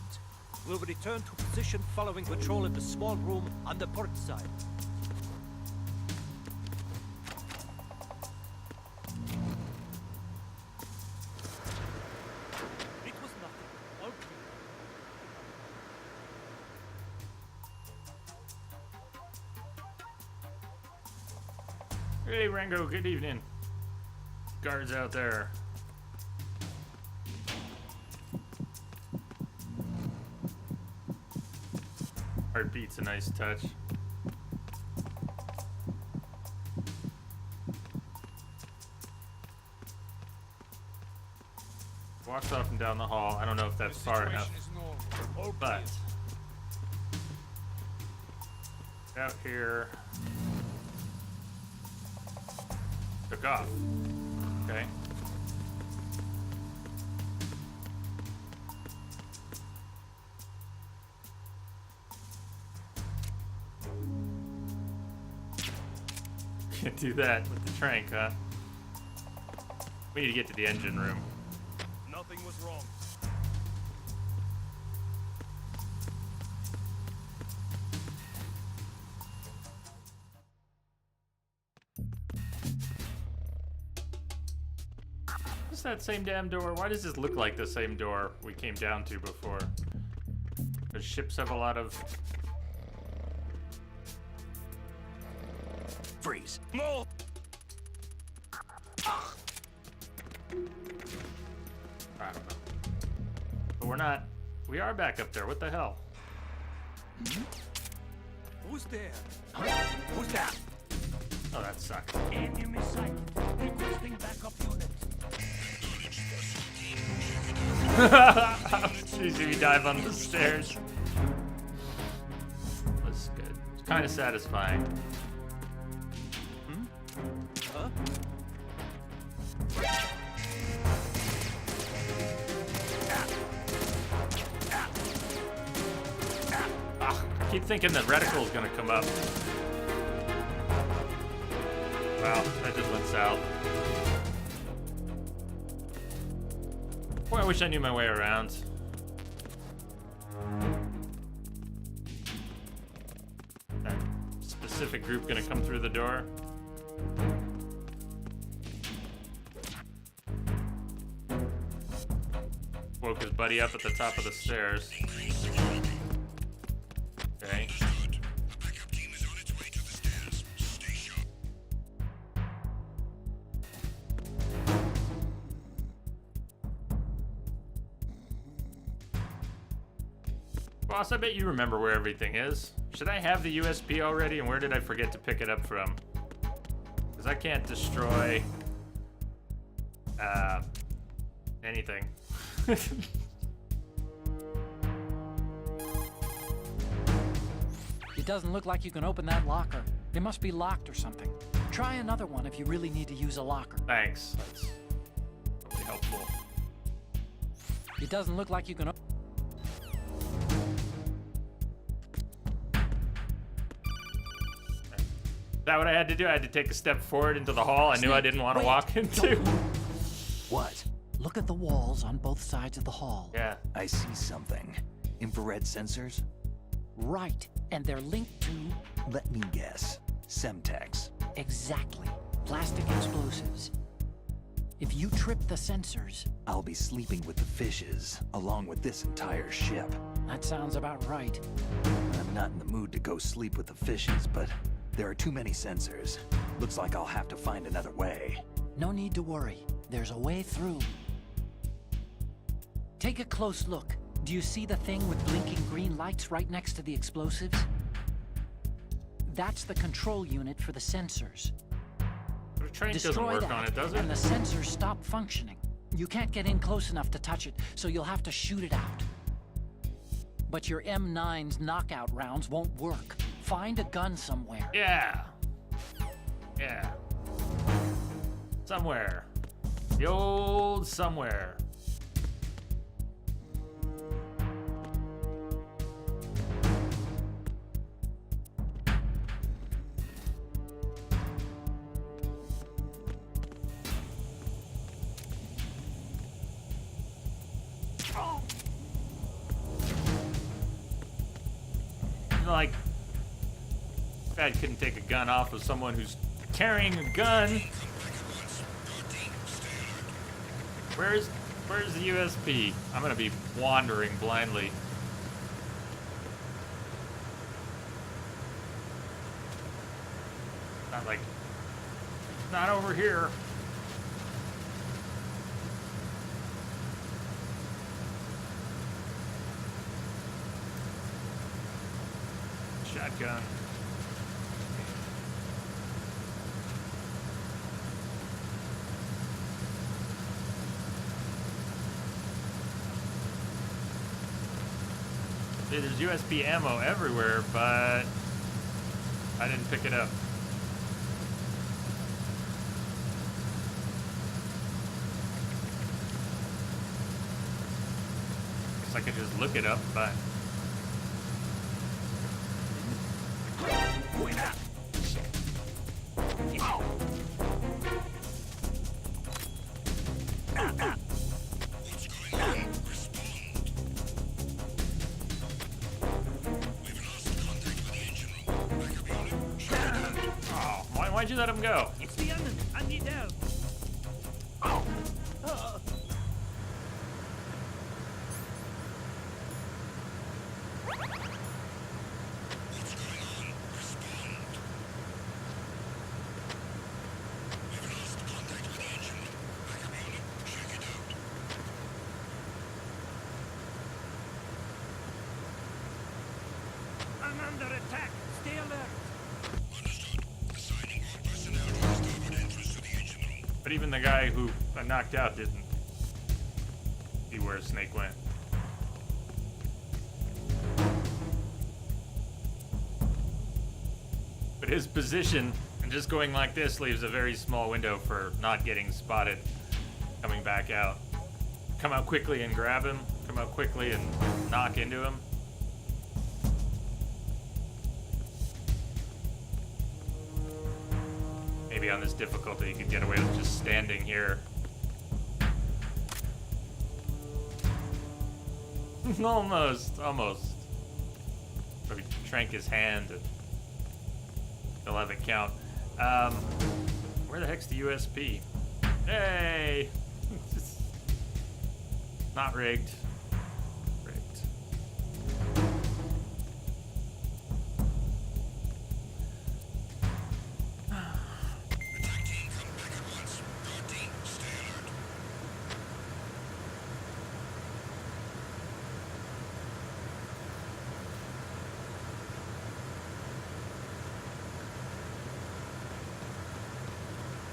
We'll return to position following patrol in the small room on the port side. It was nothing. All clear. Hey, Rango, good evening. Guards out there. Heartbeat's a nice touch. Walks off and down the hall. I don't know if that's far enough, but out here. Took off. Okay. Can't do that with the trank, huh? We need to get to the engine room. Nothing was wrong. Is that same damn door? Why does this look like the same door we came down to before? Does ships have a lot of... Freeze. No! I don't know. But we're not... We are back up there. What the hell? Who's there? Who's that? Oh, that sucks. Enemy sight. Requesting backup unit. Easy, we dive on the stairs. That's good. It's kind of satisfying. Huh? I keep thinking the reticle's gonna come up. Wow, that just went south. Boy, I wish I knew my way around. That specific group gonna come through the door. Woke his buddy up at the top of the stairs. Okay. Boss, I bet you remember where everything is. Should I have the USP already, and where did I forget to pick it up from? Because I can't destroy anything. It doesn't look like you can open that locker. It must be locked or something. Try another one if you really need to use a locker. Thanks. That's really helpful. It doesn't look like you can Is that what I had to do? I had to take a step forward into the hall I knew I didn't want to Wait. walk into. What? Look at the walls on both sides of the hall. Yeah. I see something. Infrared sensors? Right. And they're linked to... Let me guess. Semtex. Exactly. Plastic explosives. If you trip the sensors... I'll be sleeping with the fishes, along with this entire ship. That sounds about right. I'm not in the mood to go sleep with the fishes, but there are too many sensors. Looks like I'll have to find another way. No need to worry. There's a way through. Take a close look. Do you see the thing with blinking green lights right next to the explosives? That's the control unit for the sensors. The train doesn't Destroy work that, on it, does it? and the sensors stop functioning. You can't get in close enough to touch it, so you'll have to shoot it out. But your M9's knockout rounds won't work. Find a gun somewhere. Yeah. Yeah. Somewhere. The old somewhere. Like, Dad couldn't take a gun off of someone who's carrying a gun. Where's the USP? I'm gonna be wandering blindly. Not like, not over here. Shotgun. See, there's USB ammo everywhere, but I didn't pick it up. Guess I could just look it up, but why'd you let him go? It's the enemy. I need help. I'm under attack. Stay alert. Understood. Assigning all personnel to the starboard entrance to the engine room. But even the guy who I knocked out didn't see where Snake went. But his position and just going like this leaves a very small window for not getting spotted coming back out. Come out quickly and grab him. Come out quickly and knock into him. Maybe on this difficulty you could get away with just standing here. Almost. Maybe trank his hand and he'll have it count. Where the heck's the USP? Hey! Not rigged. Rigged.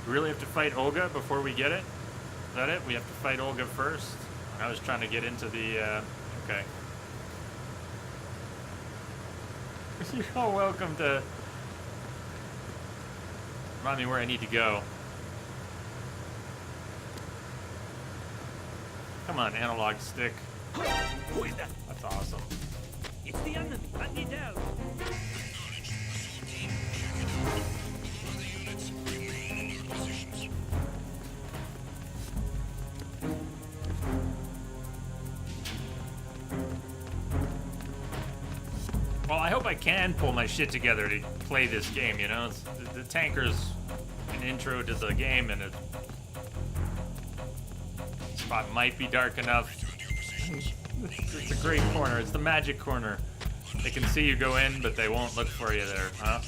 We really have to fight Olga before we get it? Is that it? We have to fight Olga first? I was trying to get into the, okay. You're all welcome to remind me where I need to go. Come on, analog stick. Who is that? That's awesome. It's the enemy. Let me down. Well, I hope I can pull my shit together to play this game, you know? The tanker's an intro to the game, and the spot might be dark enough. It's a great corner. It's the magic corner. They can see you go in, but they won't look for you there, huh?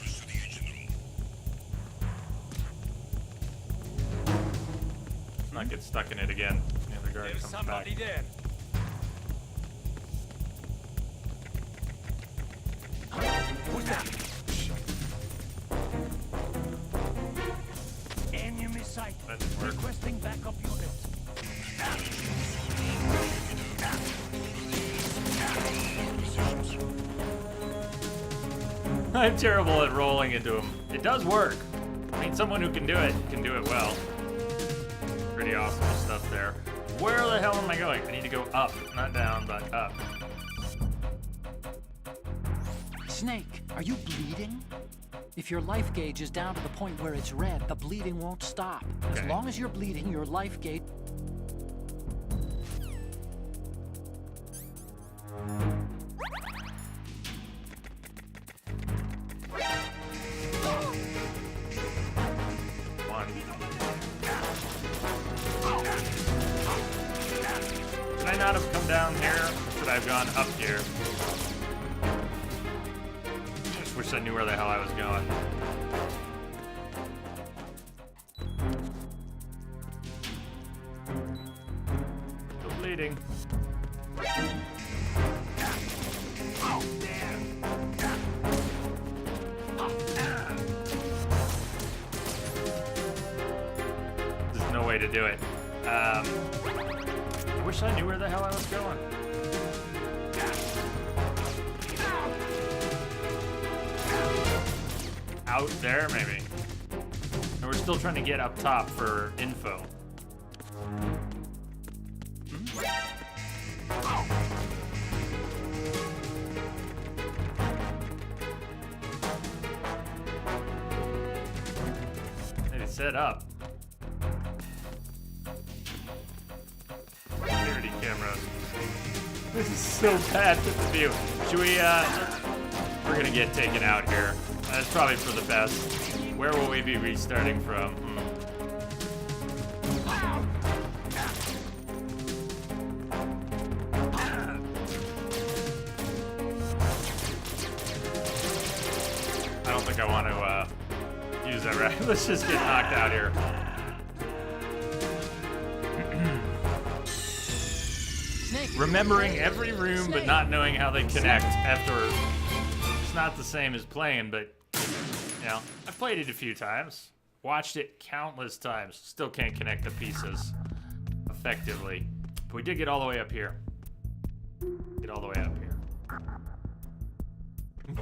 Let's not get stuck in it again. The other guard There's comes somebody back. there. Who's that? Enemy sight. That didn't work. Requesting backup unit. I'm terrible at rolling into him. It does work. I mean, someone who can do it well. Pretty awesome stuff there. Where the hell am I going? I need to go up, not down, but up. Snake, are you bleeding? If your life gauge is down to the point where it's red, the bleeding won't stop. As Okay. long as you're bleeding, your life gauge... One. Should I not have come down here? Or should I have gone up here? Just wish I knew where the hell I was going. Still bleeding. There's no way to do it. I wish I knew where the hell I was going. Out there, maybe. And we're still trying to get up top for info. Maybe set up. Security cameras. This is so bad with the view. Should we, we're gonna get taken out here. That's probably for the best. Where will we be restarting from? I don't think I want to use that right. Let's just get knocked out here. Snake! Remembering every room but not knowing how they connect after. It's not the same as playing, but you know, I've played it a few times. watched it countless times. Still can't connect the pieces effectively. But we did get all the way up here. Get all the way up here.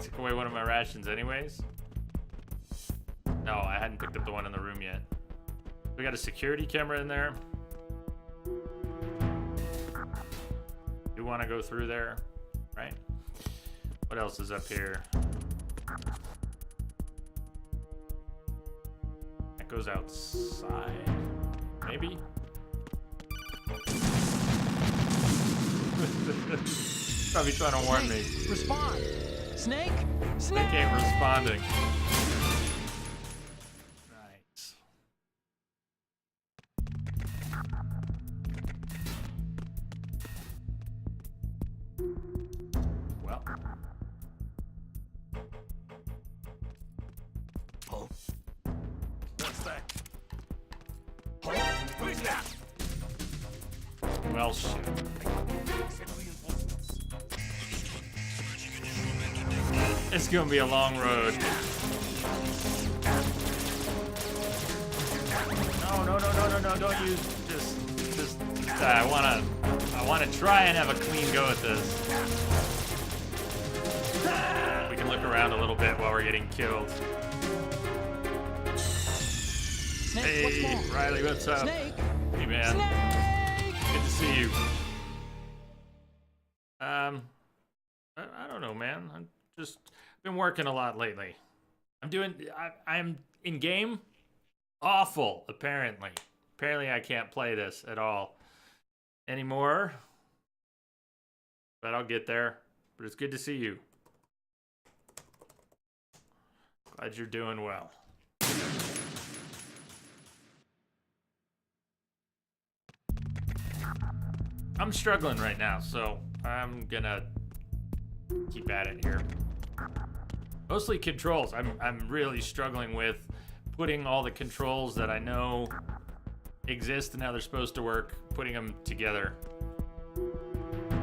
Took away one of my rations anyways. No, I hadn't picked up the one in the room yet. We got a security camera in there. You want to go through there, right? What else is up here? That goes outside, maybe? Probably trying to warn me. Respond! Snake! They Snake! ain't responding. Nice. Well. Oh. What's that? Oh, who's that? Well, shit. It's gonna be a long road. No, don't use this. I wanna try and have a clean go at this. We can look around a little bit while we're getting killed. Snake, what's Hey, wrong? Riley, what's up? Snake! Hey, man. Snake! Good to see you. I don't know, man. I'm just been working a lot lately. I'm in game awful, apparently. Apparently I can't play this at all anymore. But I'll get there. But it's good to see you. Glad you're doing well. I'm struggling right now, so I'm gonna keep at it here. Mostly controls. I'm really struggling with putting all the controls that I know exist and how they're supposed to work, putting them together.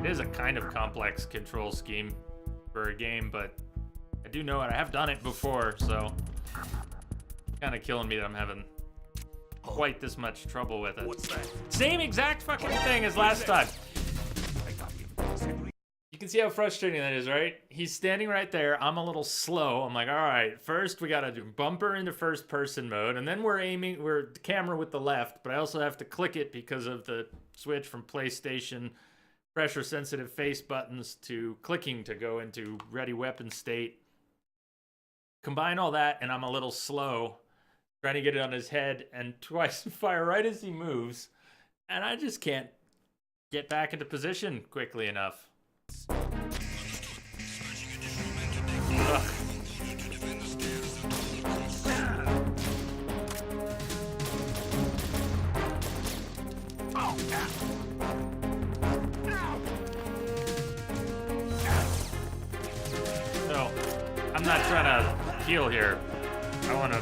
It is a kind of complex control scheme for a game, but I do know it. I have done it before, so it's kind of killing me that I'm having quite this much trouble with it. What's that? Same exact fucking thing as last time. You can see how frustrating that is, right? He's standing right there. I'm a little slow. I'm like, all right, first we gotta do bumper into first person mode, and then we're camera with the left, but I also have to click it because of the switch from PlayStation pressure sensitive face buttons to clicking to go into ready weapon state. Combine all that, and I'm a little slow trying to get it on his head, and twice fire right as he moves, and I just can't get back into position quickly enough. Ugh. So, I'm not trying to heal here. I want to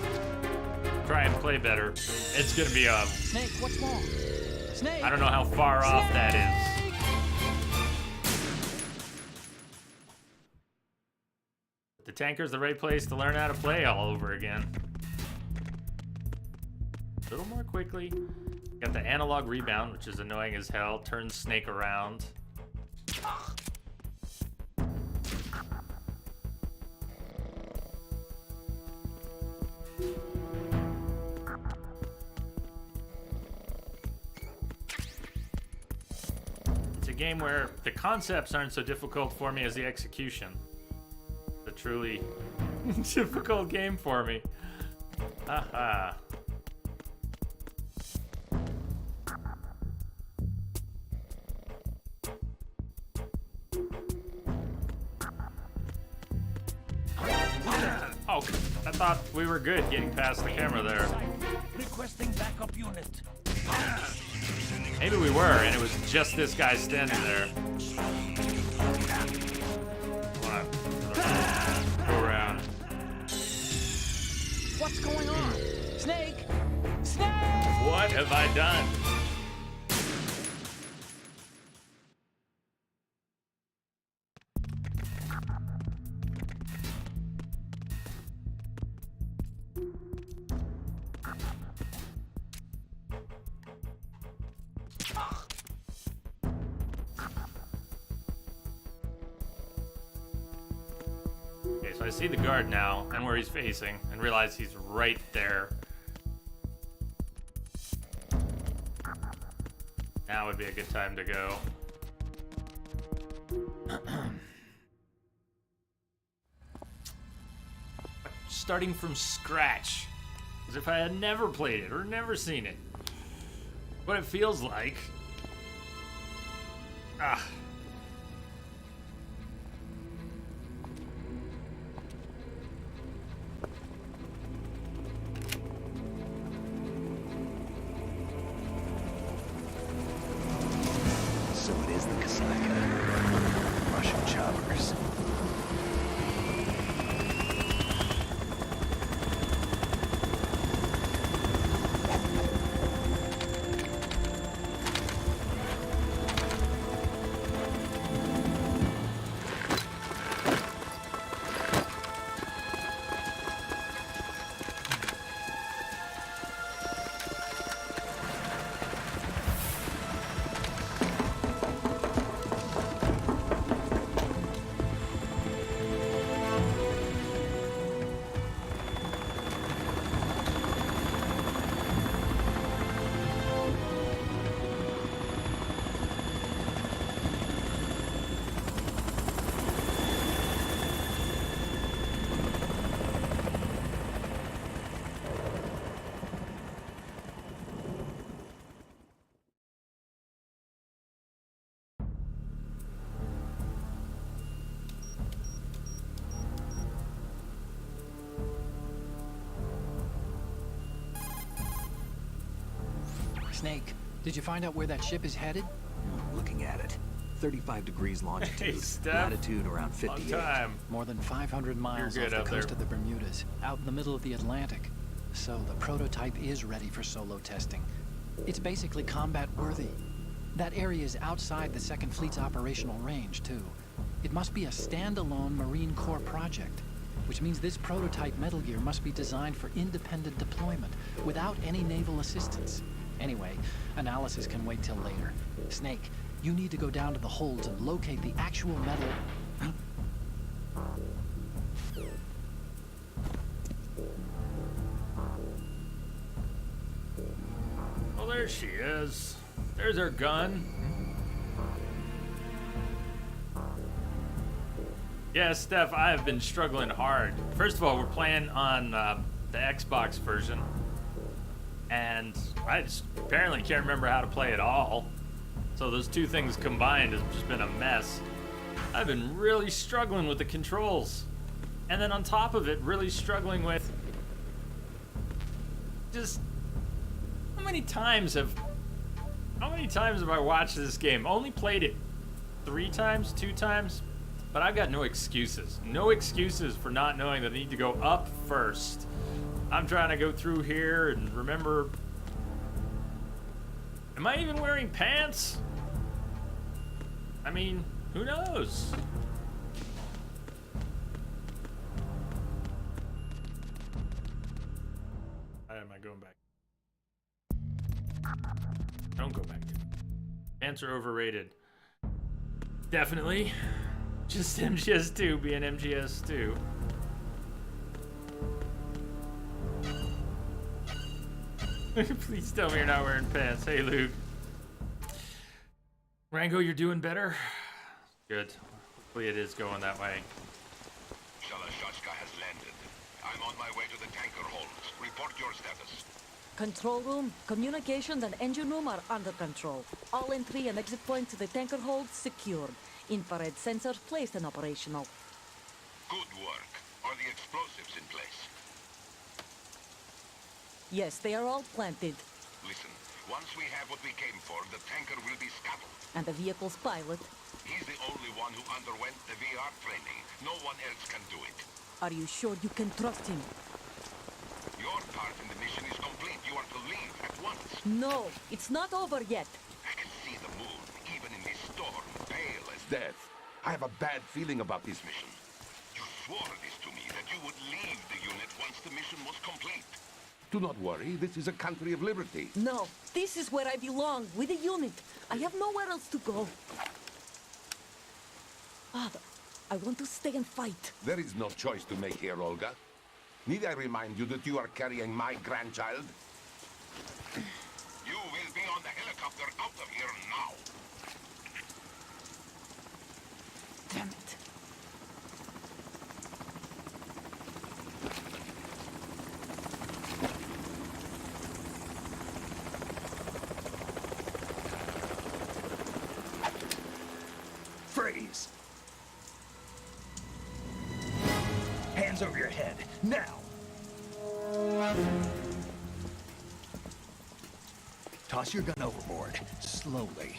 try and play better. It's gonna be a... Snake, what's wrong? Snake! I don't know how far off that is. The tanker's the right place to learn how to play all over again. A little more quickly. Got the analog rebound, which is annoying as hell. Turns Snake around. It's a game where the concepts aren't so difficult for me as the execution. A truly difficult game for me. Haha. Oh, I thought we were good getting past the camera there. Requesting backup unit. Maybe we were, and it was just this guy standing there. Go around. What's going on? Snake! Snake! What have I done? so I see the guard now and where he's facing and realize he's right there. Now would be a good time to go. Starting from scratch, as if I had never played it or never seen it. What it feels like. Ah. So it is the Kasaka. Russian choppers. Snake, did you find out where that ship is headed? Looking at it. 35 degrees longitude. Hey, Steph. Latitude around Long 58. time. More than 500 miles You're off good the up coast there. of the Bermudas, out in the middle of the Atlantic. So the prototype is ready for solo testing. It's basically combat worthy. That area is outside the Second Fleet's operational range, too. It must be a standalone Marine Corps project, which means this prototype Metal Gear must be designed for independent deployment, without any naval assistance. Anyway, analysis can wait till later. Snake, you need to go down to the holds and locate the actual metal... Well, there she is. There's her gun. Yeah, Steph, I have been struggling hard. First of all, we're playing on the Xbox version. And I just apparently can't remember how to play at all. So those two things combined has just been a mess. I've been really struggling with the controls. And then on top of it, really struggling with just how many times have I watched this game? Only played it 3 times, 2 times, but I've got no excuses. No excuses for not knowing that I need to go up first. I'm trying to go through here and remember. Am I even wearing pants? I mean, who knows? Why am I going back? Don't go back. Pants are overrated. Definitely. Just MGS2 being MGS2. Please tell me you're not wearing pants. Hey, Luke. Rango, you're doing better? Good. Hopefully it is going that way. Shalashashka has landed. I'm on my way to the tanker holds. Report your status. Control room, communications, and engine room are under control. All entry and exit points to the tanker hold secured. Infrared sensors placed and operational. Good work. Are the explosives in place? Yes, they are all planted. Listen, once we have what we came for, the tanker will be scuttled. And the vehicle's pilot. He's the only one who underwent the VR training. No one else can do it. Are you sure you can trust him? Your part in the mission is complete. You are to leave at once. No, it's not over yet. I can see the moon, even in this storm, pale as death. I have a bad feeling about this mission. You swore this to me, that you would leave the unit once the mission was complete. Do not worry, this is a country of liberty. No, this is where I belong, with the unit. I have nowhere else to go. Father, I want to stay and fight. There is no choice to make here, Olga. Need I remind you that you are carrying my grandchild? You will be on the helicopter out of here now. Damn it. Freeze! Hands over your head, now! Toss your gun overboard, slowly.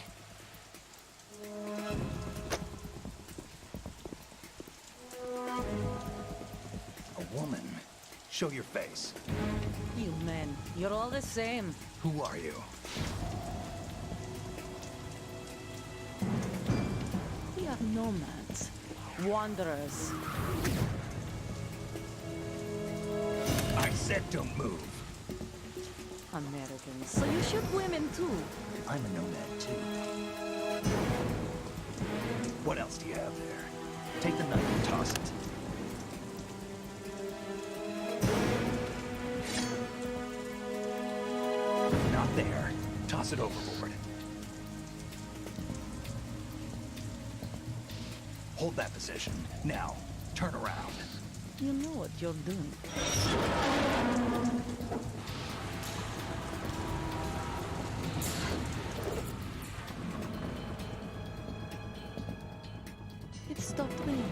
A woman. Show your face. You men, you're all the same. Who are you? We are nomads. Wanderers. I said don't move. Americans. So you shoot women too. I'm a nomad too. What else do you have there? Take the knife and toss it. Not there. Toss it overboard. Hold that position. Now, turn around. You know what you're doing. It stopped raining.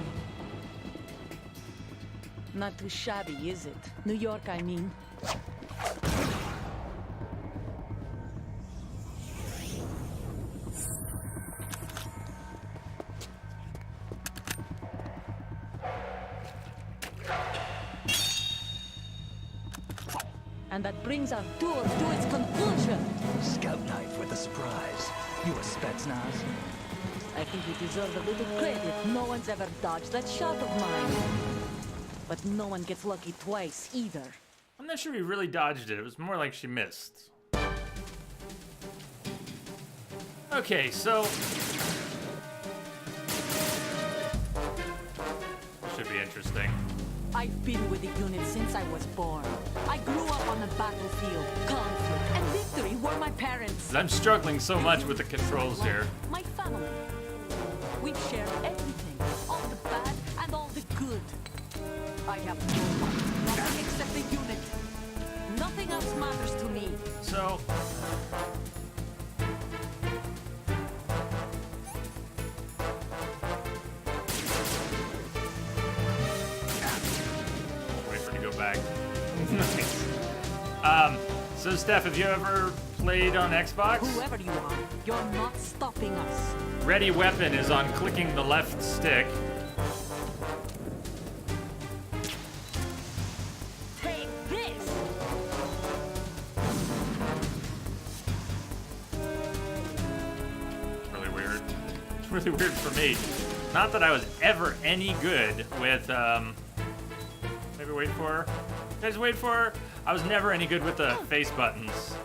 Not too shabby, is it? New York, I mean. And that brings our tour to its conclusion. Scout knife with a surprise. You a Spetsnaz? I think you deserve a little credit. No one's ever dodged that shot of mine. But no one gets lucky twice, either. I'm not sure he really dodged it. It was more like she missed. Okay, so... should be interesting. I've been with the unit since I was born. I grew up on the battlefield. Conflict and victory were my parents. I'm struggling so much with the controls here. My family. We've shared everything. All the bad and all the good. I have no one, nothing except the unit. Nothing else matters to me. So... wait for it to go back. Nice. So Steph, have you ever played on Xbox? Whoever you are, you're not stopping us. Ready weapon is on clicking the left stick. Take this! Really weird. It's really weird for me. Not that I was ever any good with, maybe wait for her. Guys, wait for her. I was never any good with the face buttons.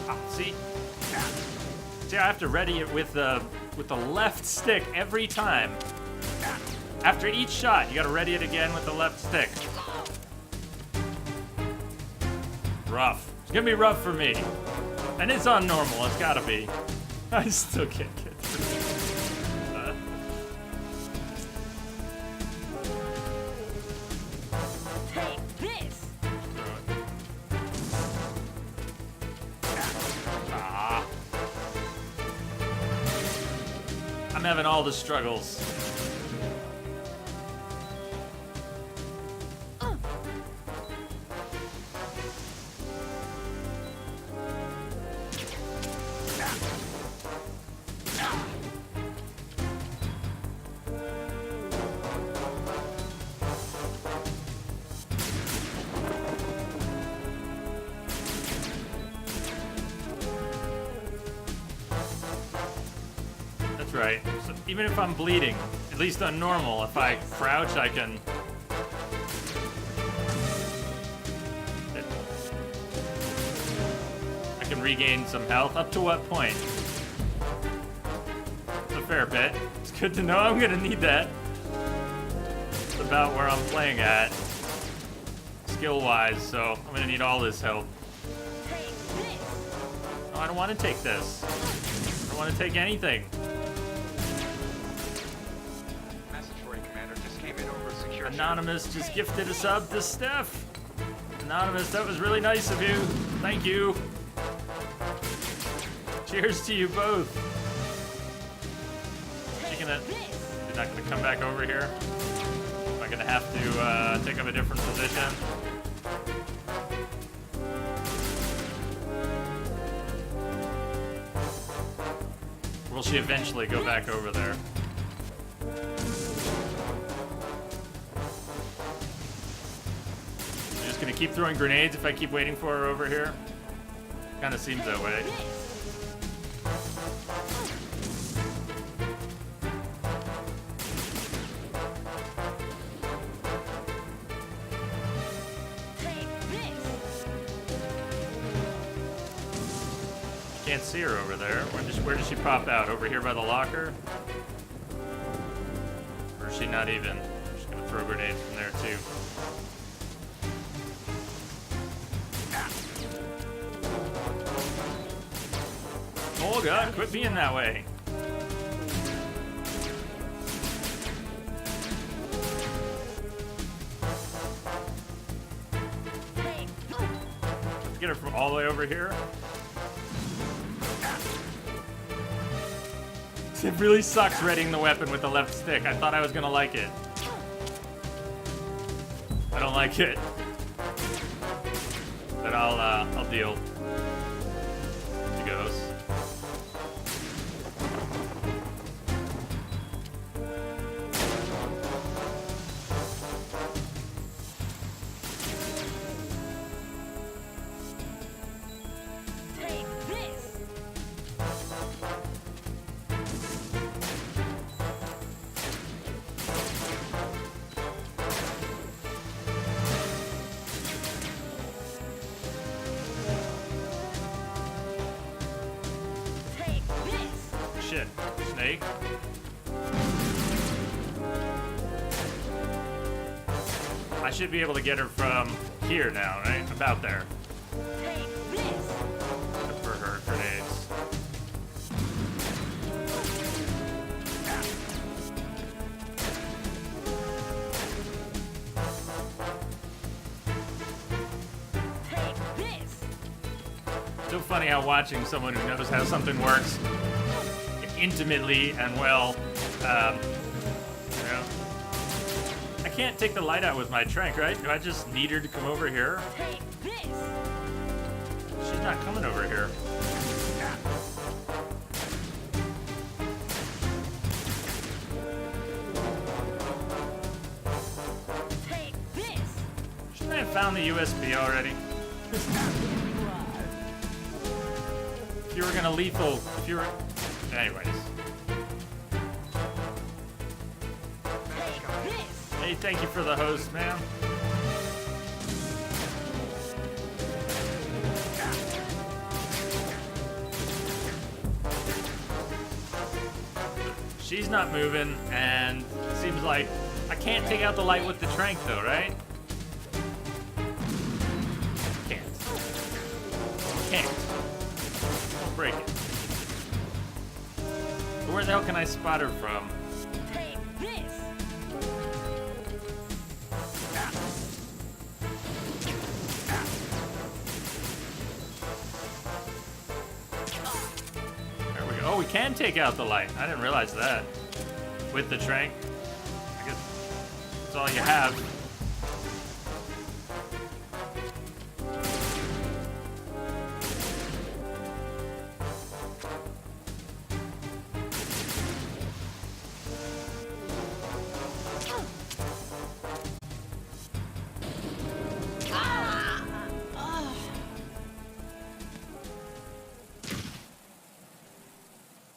Ah, see? See, I have to ready it with the left stick every time. After each shot, you gotta ready it again with the left stick. Rough. It's gonna be rough for me. And it's on normal, it's gotta be. I still can't get through. Take this! Ah. I'm having all the struggles. That's right. So even if I'm bleeding, at least on normal, if I crouch, I can... I can regain some health. Up to what point? fair bit. It's good to know I'm gonna need that. It's about where I'm playing at, skill-wise, so I'm gonna need all this help. No, I don't want to take this. I don't want to take anything. Message for you, Commander. Just came in over a secure. Anonymous just gifted a sub to Steph. Anonymous, that was really nice of you. Thank you. Cheers to you both. You're not gonna come back over here? Am I gonna have to take up a different position? Or will she eventually go back over there? I'm just gonna keep throwing grenades if I keep waiting for her over here. Kinda seems that way. Can't see her over there. Where does she pop out? Over here by the locker? Or is she not even? I'm just gonna throw grenades from there too. Oh god, quit being that way. Get her from all the way over here. It really sucks readying the weapon with the left stick. I thought I was gonna like it. I don't like it. But I'll deal. She goes. Shit, snake. I should be able to get her from here now, right? About there. Look for her grenades. So funny how watching someone who knows how something works intimately and well, you know. I can't take the light out with my trank, right? Do I just need her to come over here? She's not coming over here. Shouldn't I have found the USB already? If you were gonna lethal, if you were... Anyways. Hey, thank you for the host, man. She's not moving, and it seems like I can't take out the light with the trank, though, right? Can't. Don't break it. Where the hell can I spot her from? There we go. Oh, we can take out the light. I didn't realize that. With the trank. I guess that's all you have.